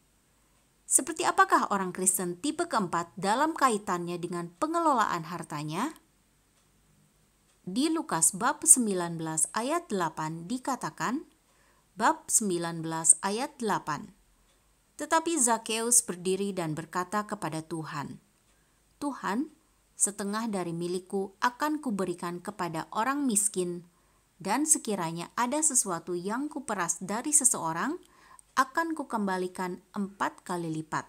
A: Seperti apakah orang Kristen tipe keempat dalam kaitannya dengan pengelolaan hartanya? Di Lukas bab 19 ayat 8 dikatakan, bab 19 ayat 8. Tetapi Zakeus berdiri dan berkata kepada Tuhan, "Tuhan, setengah dari milikku akan kuberikan kepada orang miskin, dan sekiranya ada sesuatu yang kuperas dari seseorang, akan kukembalikan 4 kali lipat."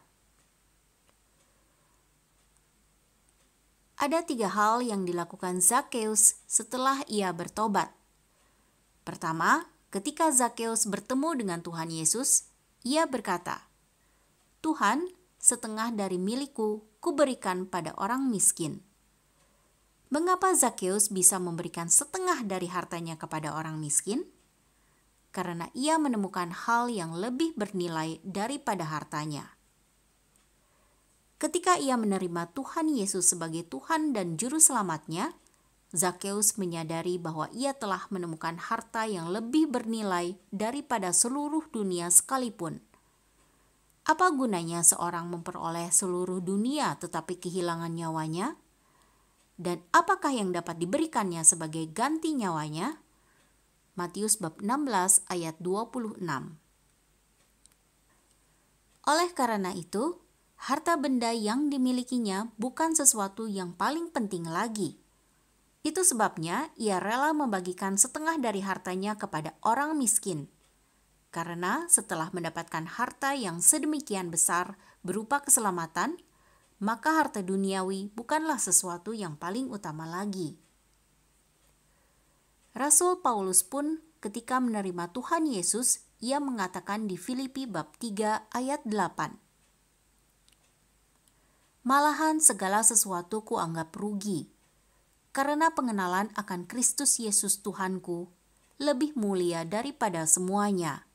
A: Ada 3 hal yang dilakukan Zakeus setelah ia bertobat. Pertama, ketika Zakeus bertemu dengan Tuhan Yesus, ia berkata, "Tuhan, setengah dari milikku kuberikan pada orang miskin." Mengapa Zakheus bisa memberikan setengah dari hartanya kepada orang miskin? Karena ia menemukan hal yang lebih bernilai daripada hartanya. Ketika ia menerima Tuhan Yesus sebagai Tuhan dan Juru Selamatnya, Zakheus menyadari bahwa ia telah menemukan harta yang lebih bernilai daripada seluruh dunia sekalipun. Apa gunanya seorang memperoleh seluruh dunia tetapi kehilangan nyawanya? Dan apakah yang dapat diberikannya sebagai ganti nyawanya? Matius bab 16 ayat 26. Oleh karena itu, harta benda yang dimilikinya bukan sesuatu yang paling penting lagi. Itu sebabnya ia rela membagikan setengah dari hartanya kepada orang miskin. Karena setelah mendapatkan harta yang sedemikian besar berupa keselamatan, maka harta duniawi bukanlah sesuatu yang paling utama lagi. Rasul Paulus pun ketika menerima Tuhan Yesus, ia mengatakan di Filipi bab 3 ayat 8. "Malahan segala sesuatu kuanggap rugi, karena pengenalan akan Kristus Yesus Tuhanku lebih mulia daripada semuanya.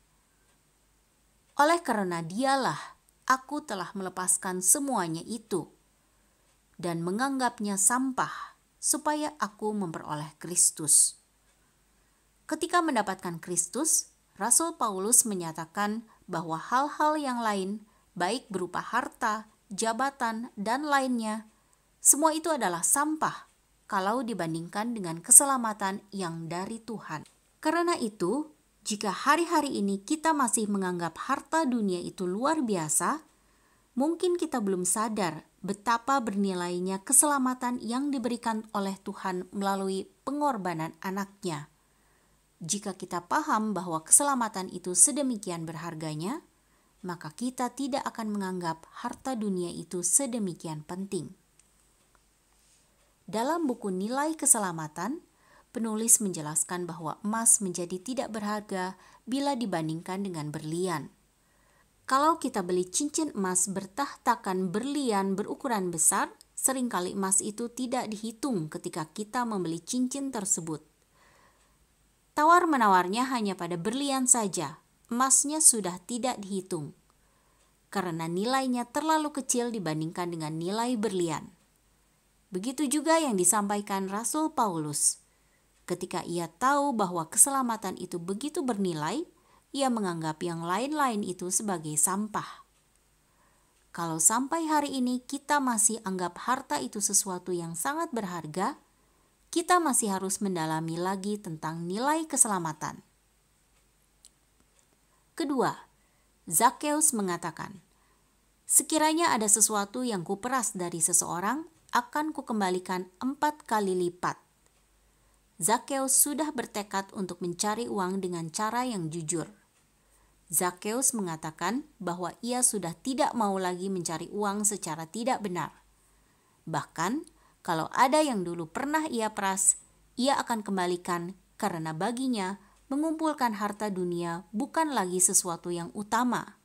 A: Oleh karena Dialah, aku telah melepaskan semuanya itu dan menganggapnya sampah supaya aku memperoleh Kristus." Ketika mendapatkan Kristus, Rasul Paulus menyatakan bahwa hal-hal yang lain, baik berupa harta, jabatan, dan lainnya, semua itu adalah sampah kalau dibandingkan dengan keselamatan yang dari Tuhan. Karena itu, jika hari-hari ini kita masih menganggap harta dunia itu luar biasa, mungkin kita belum sadar betapa bernilainya keselamatan yang diberikan oleh Tuhan melalui pengorbanan Anaknya. Jika kita paham bahwa keselamatan itu sedemikian berharganya, maka kita tidak akan menganggap harta dunia itu sedemikian penting. Dalam buku Nilai Keselamatan, penulis menjelaskan bahwa emas menjadi tidak berharga bila dibandingkan dengan berlian. Kalau kita beli cincin emas bertahtakan berlian berukuran besar, seringkali emas itu tidak dihitung ketika kita membeli cincin tersebut. Tawar-menawarnya hanya pada berlian saja, emasnya sudah tidak dihitung, karena nilainya terlalu kecil dibandingkan dengan nilai berlian. Begitu juga yang disampaikan Rasul Paulus. Ketika ia tahu bahwa keselamatan itu begitu bernilai, ia menganggap yang lain-lain itu sebagai sampah. Kalau sampai hari ini kita masih anggap harta itu sesuatu yang sangat berharga, kita masih harus mendalami lagi tentang nilai keselamatan. Kedua, Zakheus mengatakan, "Sekiranya ada sesuatu yang kuperas dari seseorang, akan kukembalikan 4 kali lipat." Zakheus sudah bertekad untuk mencari uang dengan cara yang jujur. Zakheus mengatakan bahwa ia sudah tidak mau lagi mencari uang secara tidak benar. Bahkan, kalau ada yang dulu pernah ia peras, ia akan kembalikan karena baginya mengumpulkan harta dunia bukan lagi sesuatu yang utama.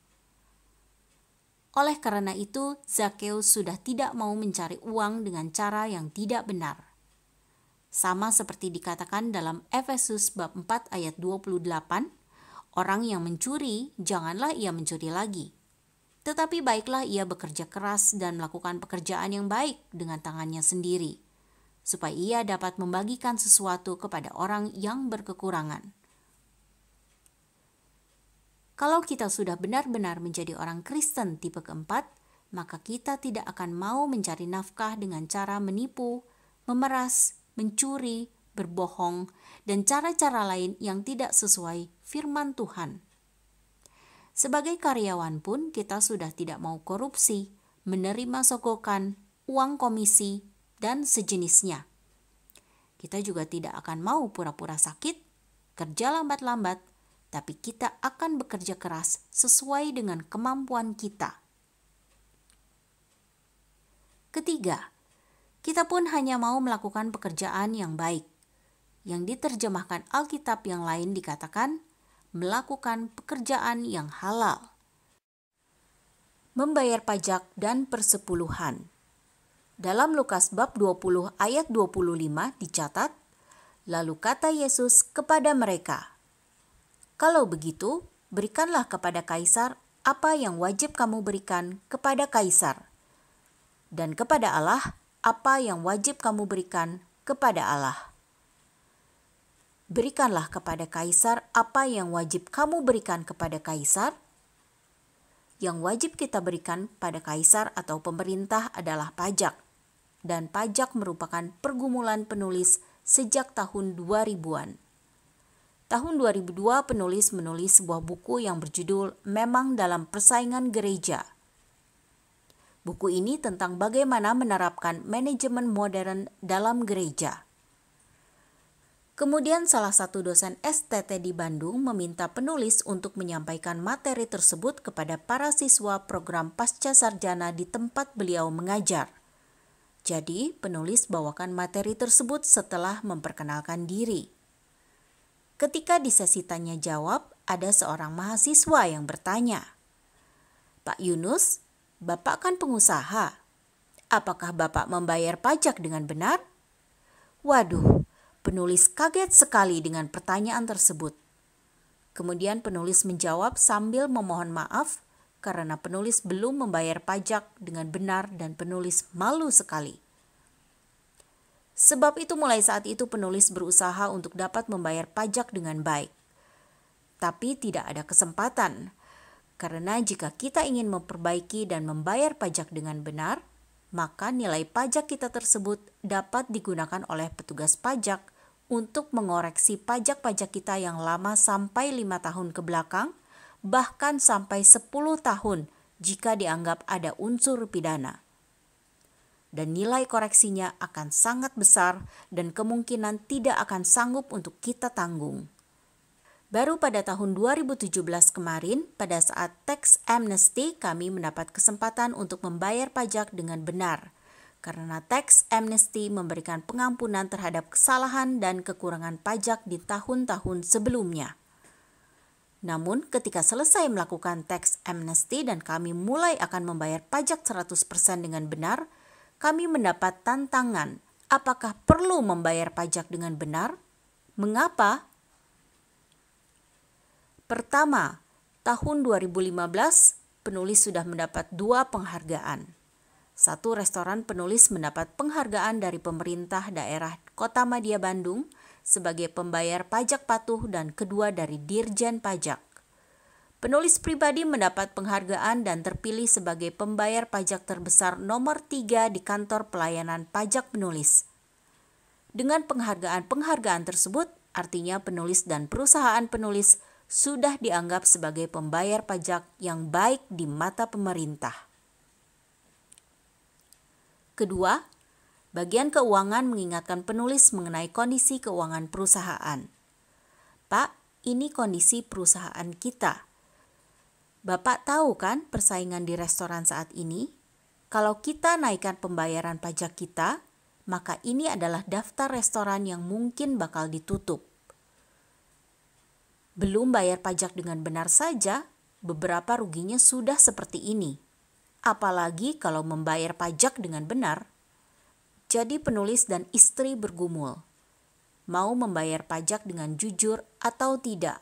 A: Oleh karena itu, Zakheus sudah tidak mau mencari uang dengan cara yang tidak benar. Sama seperti dikatakan dalam Efesus bab 4 ayat 28, orang yang mencuri, janganlah ia mencuri lagi. Tetapi baiklah ia bekerja keras dan melakukan pekerjaan yang baik dengan tangannya sendiri, supaya ia dapat membagikan sesuatu kepada orang yang berkekurangan. Kalau kita sudah benar-benar menjadi orang Kristen tipe keempat, maka kita tidak akan mau mencari nafkah dengan cara menipu, memeras, mencuri, berbohong, dan cara-cara lain yang tidak sesuai firman Tuhan. Sebagai karyawan pun kita sudah tidak mau korupsi, menerima sogokan, uang komisi, dan sejenisnya. Kita juga tidak akan mau pura-pura sakit, kerja lambat-lambat, tapi kita akan bekerja keras sesuai dengan kemampuan kita. Ketiga, kita pun hanya mau melakukan pekerjaan yang baik. Yang diterjemahkan Alkitab yang lain dikatakan, melakukan pekerjaan yang halal. Membayar pajak dan persepuluhan. Dalam Lukas bab 20 ayat 25 dicatat, lalu kata Yesus kepada mereka, "Kalau begitu, berikanlah kepada Kaisar apa yang wajib kamu berikan kepada Kaisar, dan kepada Allah apa yang wajib kamu berikan kepada Allah." Berikanlah kepada Kaisar apa yang wajib kamu berikan kepada Kaisar. Yang wajib kita berikan pada Kaisar atau pemerintah adalah pajak. Dan pajak merupakan pergumulan penulis sejak tahun 2000-an. Tahun 2002 penulis menulis sebuah buku yang berjudul Memang dalam Persaingan Gereja. Buku ini tentang bagaimana menerapkan manajemen modern dalam gereja. Kemudian salah satu dosen STT di Bandung meminta penulis untuk menyampaikan materi tersebut kepada para siswa program pasca sarjana di tempat beliau mengajar. Jadi, penulis bawakan materi tersebut setelah memperkenalkan diri. Ketika di sesi tanya jawab, ada seorang mahasiswa yang bertanya, "Pak Yunus, Bapak kan pengusaha. Apakah Bapak membayar pajak dengan benar?" Waduh, penulis kaget sekali dengan pertanyaan tersebut. Kemudian penulis menjawab sambil memohon maaf karena penulis belum membayar pajak dengan benar dan penulis malu sekali. Sebab itu mulai saat itu penulis berusaha untuk dapat membayar pajak dengan baik. Tapi tidak ada kesempatan, karena jika kita ingin memperbaiki dan membayar pajak dengan benar, maka nilai pajak kita tersebut dapat digunakan oleh petugas pajak untuk mengoreksi pajak-pajak kita yang lama sampai 5 tahun ke belakang, bahkan sampai 10 tahun jika dianggap ada unsur pidana. Dan nilai koreksinya akan sangat besar dan kemungkinan tidak akan sanggup untuk kita tanggung. Baru pada tahun 2017 kemarin, pada saat tax amnesty, kami mendapat kesempatan untuk membayar pajak dengan benar. Karena tax amnesty memberikan pengampunan terhadap kesalahan dan kekurangan pajak di tahun-tahun sebelumnya. Namun, ketika selesai melakukan tax amnesty dan kami mulai akan membayar pajak 100% dengan benar, kami mendapat tantangan, apakah perlu membayar pajak dengan benar? Mengapa? Pertama, tahun 2015, penulis sudah mendapat 2 penghargaan. Satu, restoran penulis mendapat penghargaan dari pemerintah daerah Kota Madya Bandung sebagai pembayar pajak patuh dan kedua dari Dirjen Pajak. Penulis pribadi mendapat penghargaan dan terpilih sebagai pembayar pajak terbesar nomor 3 di kantor pelayanan pajak penulis. Dengan penghargaan-penghargaan tersebut, artinya penulis dan perusahaan penulis sudah dianggap sebagai pembayar pajak yang baik di mata pemerintah. Kedua, bagian keuangan mengingatkan penulis mengenai kondisi keuangan perusahaan. "Pak, ini kondisi perusahaan kita. Bapak tahu kan persaingan di restoran saat ini? Kalau kita naikkan pembayaran pajak kita, maka ini adalah daftar restoran yang mungkin bakal ditutup. Belum bayar pajak dengan benar saja, beberapa ruginya sudah seperti ini. Apalagi kalau membayar pajak dengan benar." Jadi penulis dan istri bergumul. Mau membayar pajak dengan jujur atau tidak?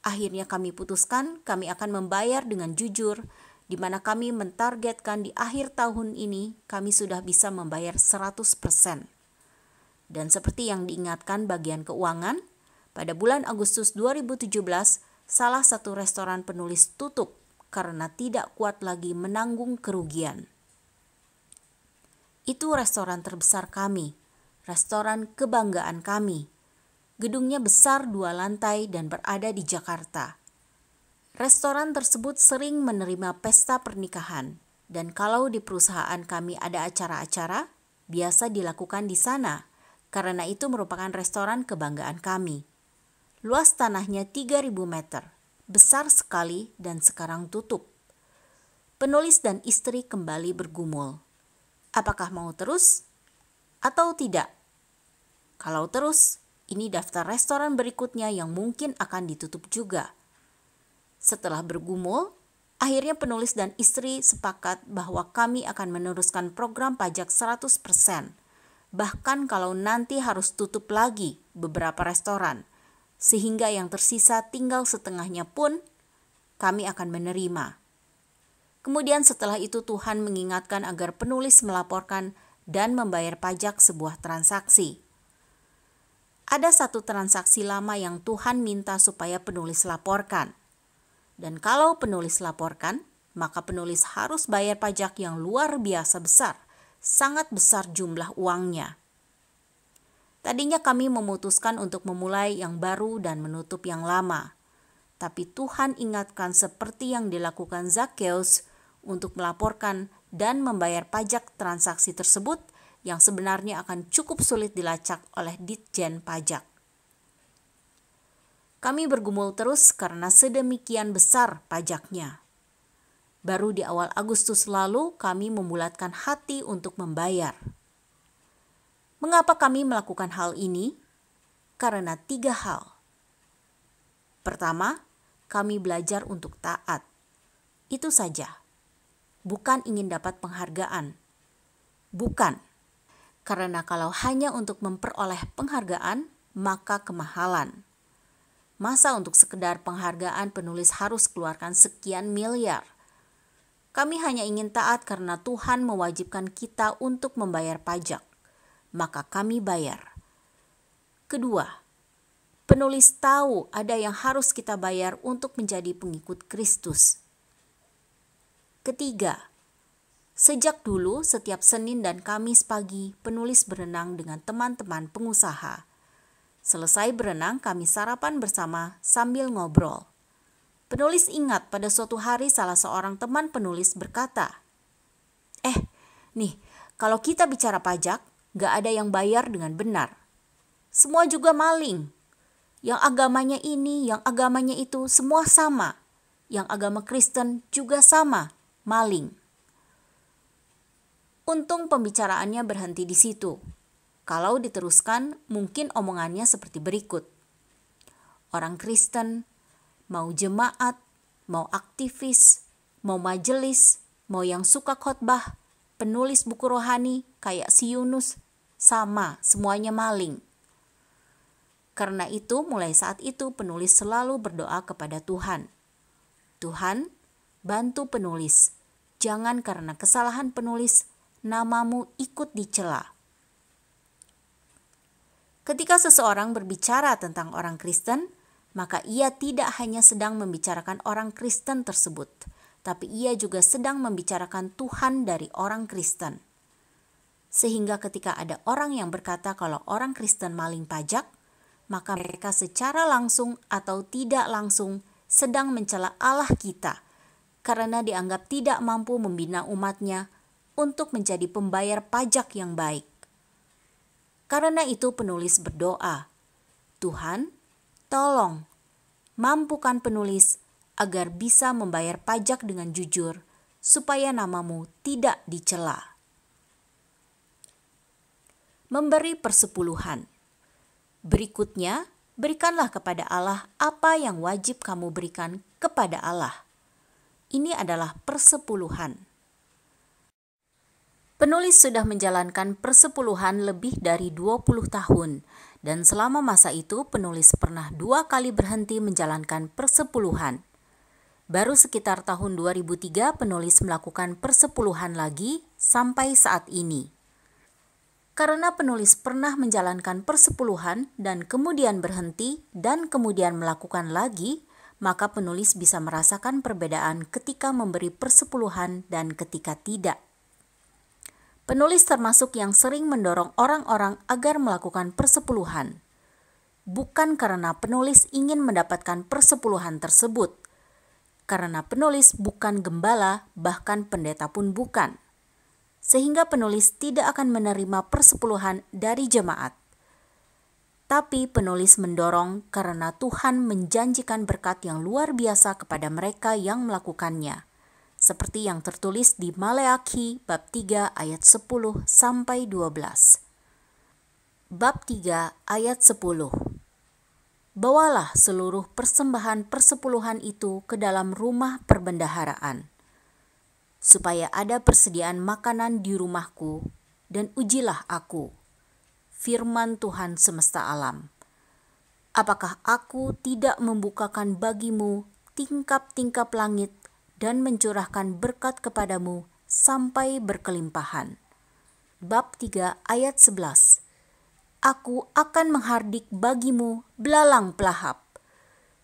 A: Akhirnya kami putuskan kami akan membayar dengan jujur, di mana kami mentargetkan di akhir tahun ini kami sudah bisa membayar 100%. Dan seperti yang diingatkan bagian keuangan, pada bulan Agustus 2017, salah satu restoran penulis tutup karena tidak kuat lagi menanggung kerugian. Itu restoran terbesar kami, restoran kebanggaan kami. Gedungnya besar 2 lantai dan berada di Jakarta. Restoran tersebut sering menerima pesta pernikahan, dan kalau di perusahaan kami ada acara-acara, biasa dilakukan di sana, karena itu merupakan restoran kebanggaan kami. Luas tanahnya 3.000 meter. Besar sekali dan sekarang tutup. Penulis dan istri kembali bergumul. Apakah mau terus atau tidak? Kalau terus, ini daftar restoran berikutnya yang mungkin akan ditutup juga. Setelah bergumul, Akhirnya penulis dan istri sepakat bahwa kami akan meneruskan program pajak 100%. Bahkan kalau nanti harus tutup lagi beberapa restoran, sehingga yang tersisa tinggal setengahnya pun kami akan menerima. Kemudian setelah itu Tuhan mengingatkan agar penulis melaporkan dan membayar pajak sebuah transaksi. Ada satu transaksi lama yang Tuhan minta supaya penulis laporkan. Dan kalau penulis laporkan, maka penulis harus bayar pajak yang luar biasa besar, sangat besar jumlah uangnya. Tadinya kami memutuskan untuk memulai yang baru dan menutup yang lama. Tapi Tuhan ingatkan seperti yang dilakukan Zakheus untuk melaporkan dan membayar pajak transaksi tersebut yang sebenarnya akan cukup sulit dilacak oleh Ditjen Pajak. Kami bergumul terus karena sedemikian besar pajaknya. Baru di awal Agustus lalu kami membulatkan hati untuk membayar. Mengapa kami melakukan hal ini? Karena 3 hal. Pertama, kami belajar untuk taat. Itu saja. Bukan ingin dapat penghargaan. Bukan. Karena kalau hanya untuk memperoleh penghargaan, maka kemahalan. Masa untuk sekedar penghargaan penulis harus keluarkan sekian miliar? Kami hanya ingin taat karena Tuhan mewajibkan kita untuk membayar pajak. Maka kami bayar. Kedua, penulis tahu ada yang harus kita bayar untuk menjadi pengikut Kristus. Ketiga, sejak dulu setiap Senin dan Kamis pagi penulis berenang dengan teman-teman pengusaha. Selesai berenang kami sarapan bersama sambil ngobrol. Penulis ingat pada suatu hari salah seorang teman penulis berkata, nih kalau kita bicara pajak, gak ada yang bayar dengan benar. Semua juga maling. Yang agamanya ini, yang agamanya itu, semua sama. Yang agama Kristen juga sama, maling. Untung pembicaraannya berhenti di situ. Kalau diteruskan, mungkin omongannya seperti berikut. Orang Kristen, mau jemaat, mau aktivis, mau majelis, mau yang suka khotbah, penulis buku rohani kayak si Yunus, sama, semuanya maling. Karena itu, mulai saat itu penulis selalu berdoa kepada Tuhan. Tuhan, bantu penulis. Jangan karena kesalahan penulis, namamu ikut dicela. Ketika seseorang berbicara tentang orang Kristen, maka ia tidak hanya sedang membicarakan orang Kristen tersebut, tapi ia juga sedang membicarakan Tuhan dari orang Kristen. Sehingga ketika ada orang yang berkata kalau orang Kristen maling pajak, maka mereka secara langsung atau tidak langsung sedang mencela Allah kita, karena dianggap tidak mampu membina umatnya untuk menjadi pembayar pajak yang baik. Karena itu penulis berdoa, Tuhan, tolong mampukan penulis agar bisa membayar pajak dengan jujur, supaya namamu tidak dicela. Memberi persepuluhan. Berikutnya, berikanlah kepada Allah apa yang wajib kamu berikan kepada Allah. Ini adalah persepuluhan. Penulis sudah menjalankan persepuluhan lebih dari 20 tahun, dan selama masa itu penulis pernah 2 kali berhenti menjalankan persepuluhan. Baru sekitar tahun 2003 penulis melakukan persepuluhan lagi sampai saat ini. Karena penulis pernah menjalankan persepuluhan dan kemudian berhenti dan kemudian melakukan lagi, maka penulis bisa merasakan perbedaan ketika memberi persepuluhan dan ketika tidak. Penulis termasuk yang sering mendorong orang-orang agar melakukan persepuluhan. Bukan karena penulis ingin mendapatkan persepuluhan tersebut. Karena penulis bukan gembala, bahkan pendeta pun bukan. Sehingga penulis tidak akan menerima persepuluhan dari jemaat. Tapi penulis mendorong karena Tuhan menjanjikan berkat yang luar biasa kepada mereka yang melakukannya. Seperti yang tertulis di Maleakhi bab 3 ayat 10 sampai 12. Bab 3 ayat 10. bawalah seluruh persembahan persepuluhan itu ke dalam rumah perbendaharaan, supaya ada persediaan makanan di rumahku, dan ujilah aku, firman Tuhan semesta alam. Apakah aku tidak membukakan bagimu tingkap-tingkap langit dan mencurahkan berkat kepadamu sampai berkelimpahan? Bab 3 ayat 11. Aku akan menghardik bagimu belalang pelahap,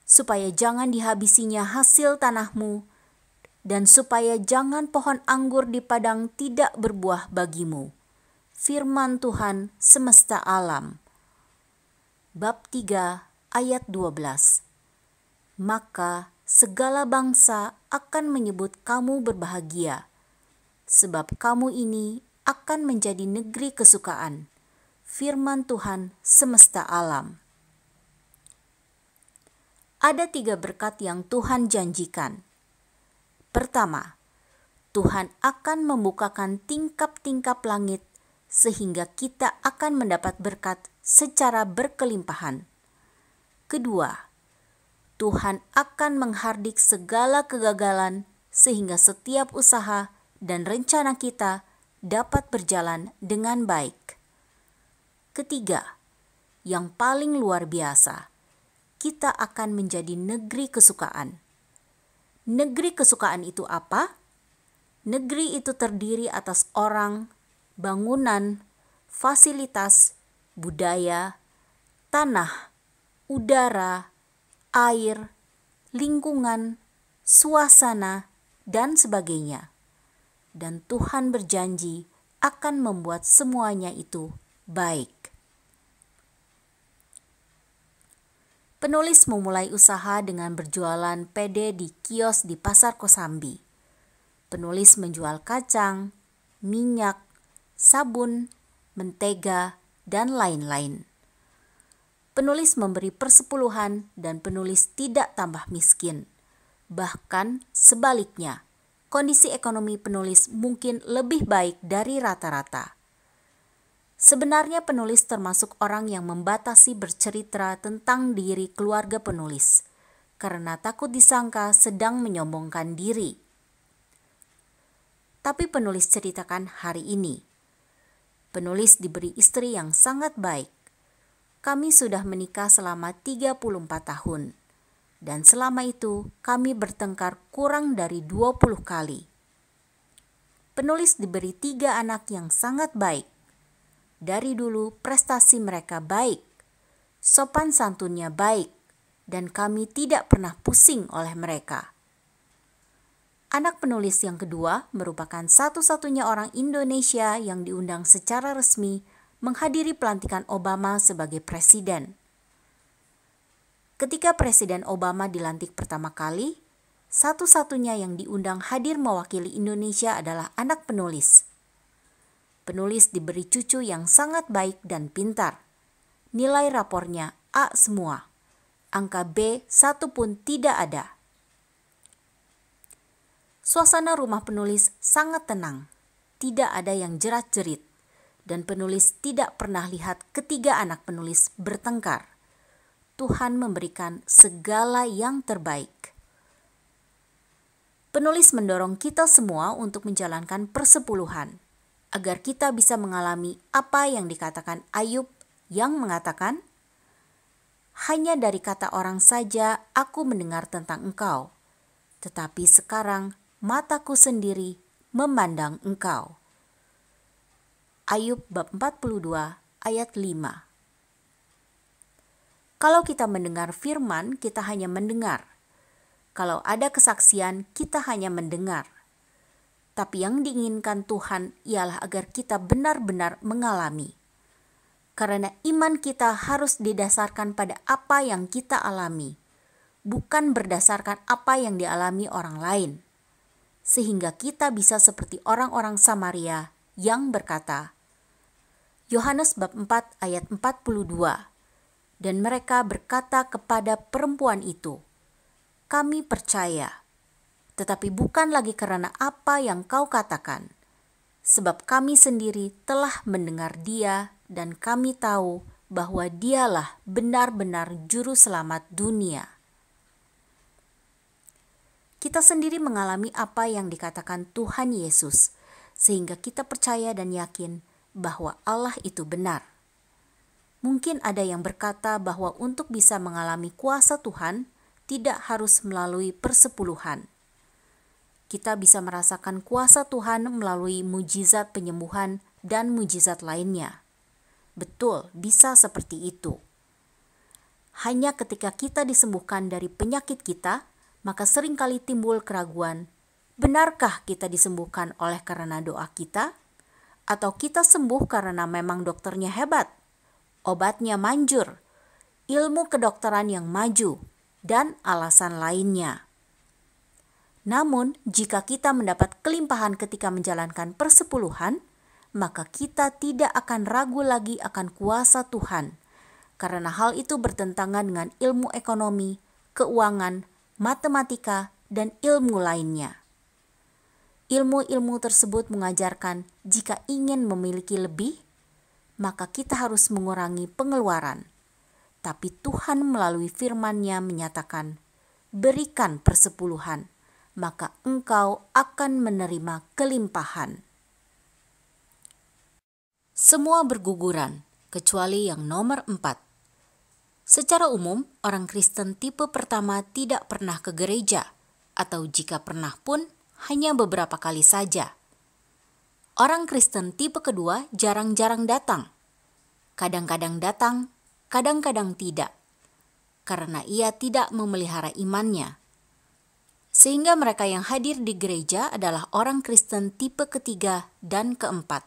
A: supaya jangan dihabisinya hasil tanahmu, dan supaya jangan pohon anggur di padang tidak berbuah bagimu. Firman Tuhan semesta alam. Bab 3 ayat 12. Maka segala bangsa akan menyebut kamu berbahagia, sebab kamu ini akan menjadi negeri kesukaan. Firman Tuhan semesta alam. Ada 3 berkat yang Tuhan janjikan. Pertama, Tuhan akan membukakan tingkap-tingkap langit sehingga kita akan mendapat berkat secara berkelimpahan. Kedua, Tuhan akan menghardik segala kegagalan sehingga setiap usaha dan rencana kita dapat berjalan dengan baik. Ketiga, yang paling luar biasa, kita akan menjadi negeri kesukaan. Negeri kesukaan itu apa? Negeri itu terdiri atas orang, bangunan, fasilitas, budaya, tanah, udara, air, lingkungan, suasana, dan sebagainya. Dan Tuhan berjanji akan membuat semuanya itu baik. Penulis memulai usaha dengan berjualan pede di kios di Pasar Kosambi. Penulis menjual kacang, minyak, sabun, mentega, dan lain-lain. Penulis memberi persepuluhan dan penulis tidak tambah miskin. Bahkan sebaliknya, kondisi ekonomi penulis mungkin lebih baik dari rata-rata. Sebenarnya penulis termasuk orang yang membatasi bercerita tentang diri keluarga penulis, karena takut disangka sedang menyombongkan diri. Tapi penulis ceritakan hari ini. Penulis diberi istri yang sangat baik. Kami sudah menikah selama 34 tahun. Dan selama itu kami bertengkar kurang dari 20 kali. Penulis diberi 3 anak yang sangat baik. Dari dulu prestasi mereka baik, sopan santunnya baik, dan kami tidak pernah pusing oleh mereka. Anak penulis yang kedua merupakan satu-satunya orang Indonesia yang diundang secara resmi menghadiri pelantikan Obama sebagai presiden. Ketika Presiden Obama dilantik pertama kali, satu-satunya yang diundang hadir mewakili Indonesia adalah anak penulis. Penulis diberi cucu yang sangat baik dan pintar. Nilai rapornya A semua. Angka B 1 pun tidak ada. Suasana rumah penulis sangat tenang. Tidak ada yang jerat-jerit. Dan penulis tidak pernah lihat ketiga anak penulis bertengkar. Tuhan memberikan segala yang terbaik. Penulis mendorong kita semua untuk menjalankan persepuluhan, agar kita bisa mengalami apa yang dikatakan Ayub yang mengatakan, "Hanya dari kata orang saja aku mendengar tentang engkau, tetapi sekarang mataku sendiri memandang engkau." Ayub bab 42 ayat 5. Kalau kita mendengar firman, kita hanya mendengar. Kalau ada kesaksian, kita hanya mendengar. Tapi yang diinginkan Tuhan ialah agar kita benar-benar mengalami. Karena iman kita harus didasarkan pada apa yang kita alami, bukan berdasarkan apa yang dialami orang lain. Sehingga kita bisa seperti orang-orang Samaria yang berkata, Yohanes bab 4 ayat 42, dan mereka berkata kepada perempuan itu, "Kami percaya, tetapi bukan lagi karena apa yang kau katakan, sebab kami sendiri telah mendengar Dia dan kami tahu bahwa Dialah benar-benar juru selamat dunia. Kita sendiri mengalami apa yang dikatakan Tuhan Yesus, sehingga kita percaya dan yakin bahwa Allah itu benar. Mungkin ada yang berkata bahwa untuk bisa mengalami kuasa Tuhan, tidak harus melalui persepuluhan. Kita bisa merasakan kuasa Tuhan melalui mujizat penyembuhan dan mujizat lainnya. Betul, bisa seperti itu. Hanya ketika kita disembuhkan dari penyakit kita, maka seringkali timbul keraguan, benarkah kita disembuhkan oleh karena doa kita? Atau kita sembuh karena memang dokternya hebat, obatnya manjur, ilmu kedokteran yang maju, dan alasan lainnya. Namun, jika kita mendapat kelimpahan ketika menjalankan persepuluhan, maka kita tidak akan ragu lagi akan kuasa Tuhan, karena hal itu bertentangan dengan ilmu ekonomi, keuangan, matematika, dan ilmu lainnya. Ilmu-ilmu tersebut mengajarkan jika ingin memiliki lebih, maka kita harus mengurangi pengeluaran. Tapi Tuhan melalui firman-Nya menyatakan, berikan persepuluhan, maka engkau akan menerima kelimpahan. Semua berguguran, kecuali yang nomor 4. Secara umum, orang Kristen tipe pertama tidak pernah ke gereja, atau jika pernah pun, hanya beberapa kali saja. Orang Kristen tipe kedua jarang-jarang datang. Kadang-kadang datang, kadang-kadang tidak, karena ia tidak memelihara imannya. Sehingga mereka yang hadir di gereja adalah orang Kristen tipe ketiga dan keempat.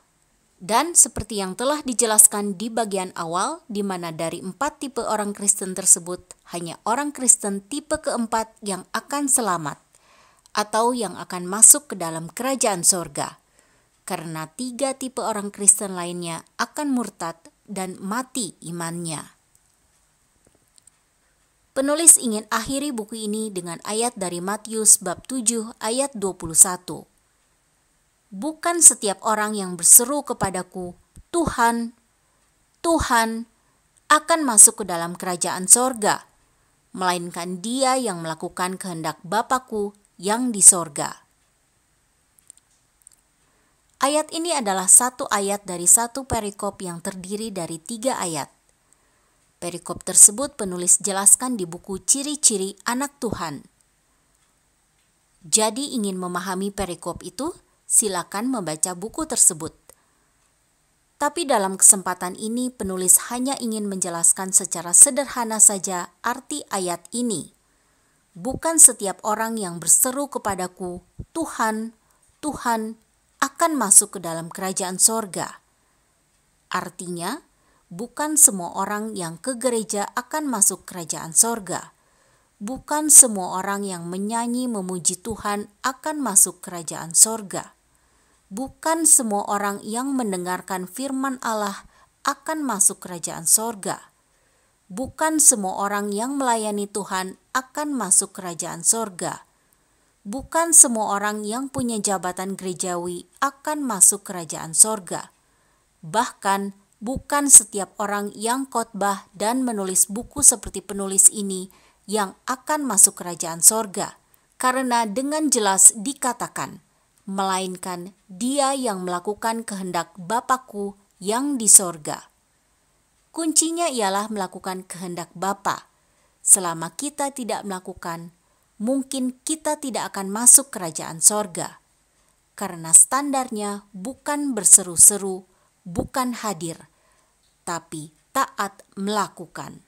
A: Dan seperti yang telah dijelaskan di bagian awal, di mana dari 4 tipe orang Kristen tersebut, hanya orang Kristen tipe keempat yang akan selamat, atau yang akan masuk ke dalam kerajaan sorga. Karena 3 tipe orang Kristen lainnya akan murtad dan mati imannya. Penulis ingin akhiri buku ini dengan ayat dari Matius bab 7 ayat 21. Bukan setiap orang yang berseru kepadaku, Tuhan, Tuhan, akan masuk ke dalam kerajaan sorga, melainkan dia yang melakukan kehendak Bapa-Ku yang di sorga. Ayat ini adalah satu ayat dari satu perikop yang terdiri dari 3 ayat. Perikop tersebut penulis jelaskan di buku Ciri-ciri Anak Tuhan. Jadi ingin memahami perikop itu, silakan membaca buku tersebut. Tapi dalam kesempatan ini penulis hanya ingin menjelaskan secara sederhana saja arti ayat ini. Bukan setiap orang yang berseru kepadaku, Tuhan, Tuhan, akan masuk ke dalam kerajaan sorga. Artinya, bukan semua orang yang ke gereja akan masuk kerajaan sorga. Bukan semua orang yang menyanyi memuji Tuhan akan masuk kerajaan sorga. Bukan semua orang yang mendengarkan firman Allah akan masuk kerajaan sorga. Bukan semua orang yang melayani Tuhan akan masuk kerajaan sorga. Bukan semua orang yang punya jabatan gerejawi akan masuk kerajaan sorga. Bahkan, bukan setiap orang yang khotbah dan menulis buku seperti penulis ini yang akan masuk kerajaan sorga. Karena dengan jelas dikatakan, melainkan dia yang melakukan kehendak Bapa-Ku yang di sorga. Kuncinya ialah melakukan kehendak Bapa. Selama kita tidak melakukan, mungkin kita tidak akan masuk kerajaan sorga. Karena standarnya bukan berseru-seru, bukan hadir, tapi taat melakukan.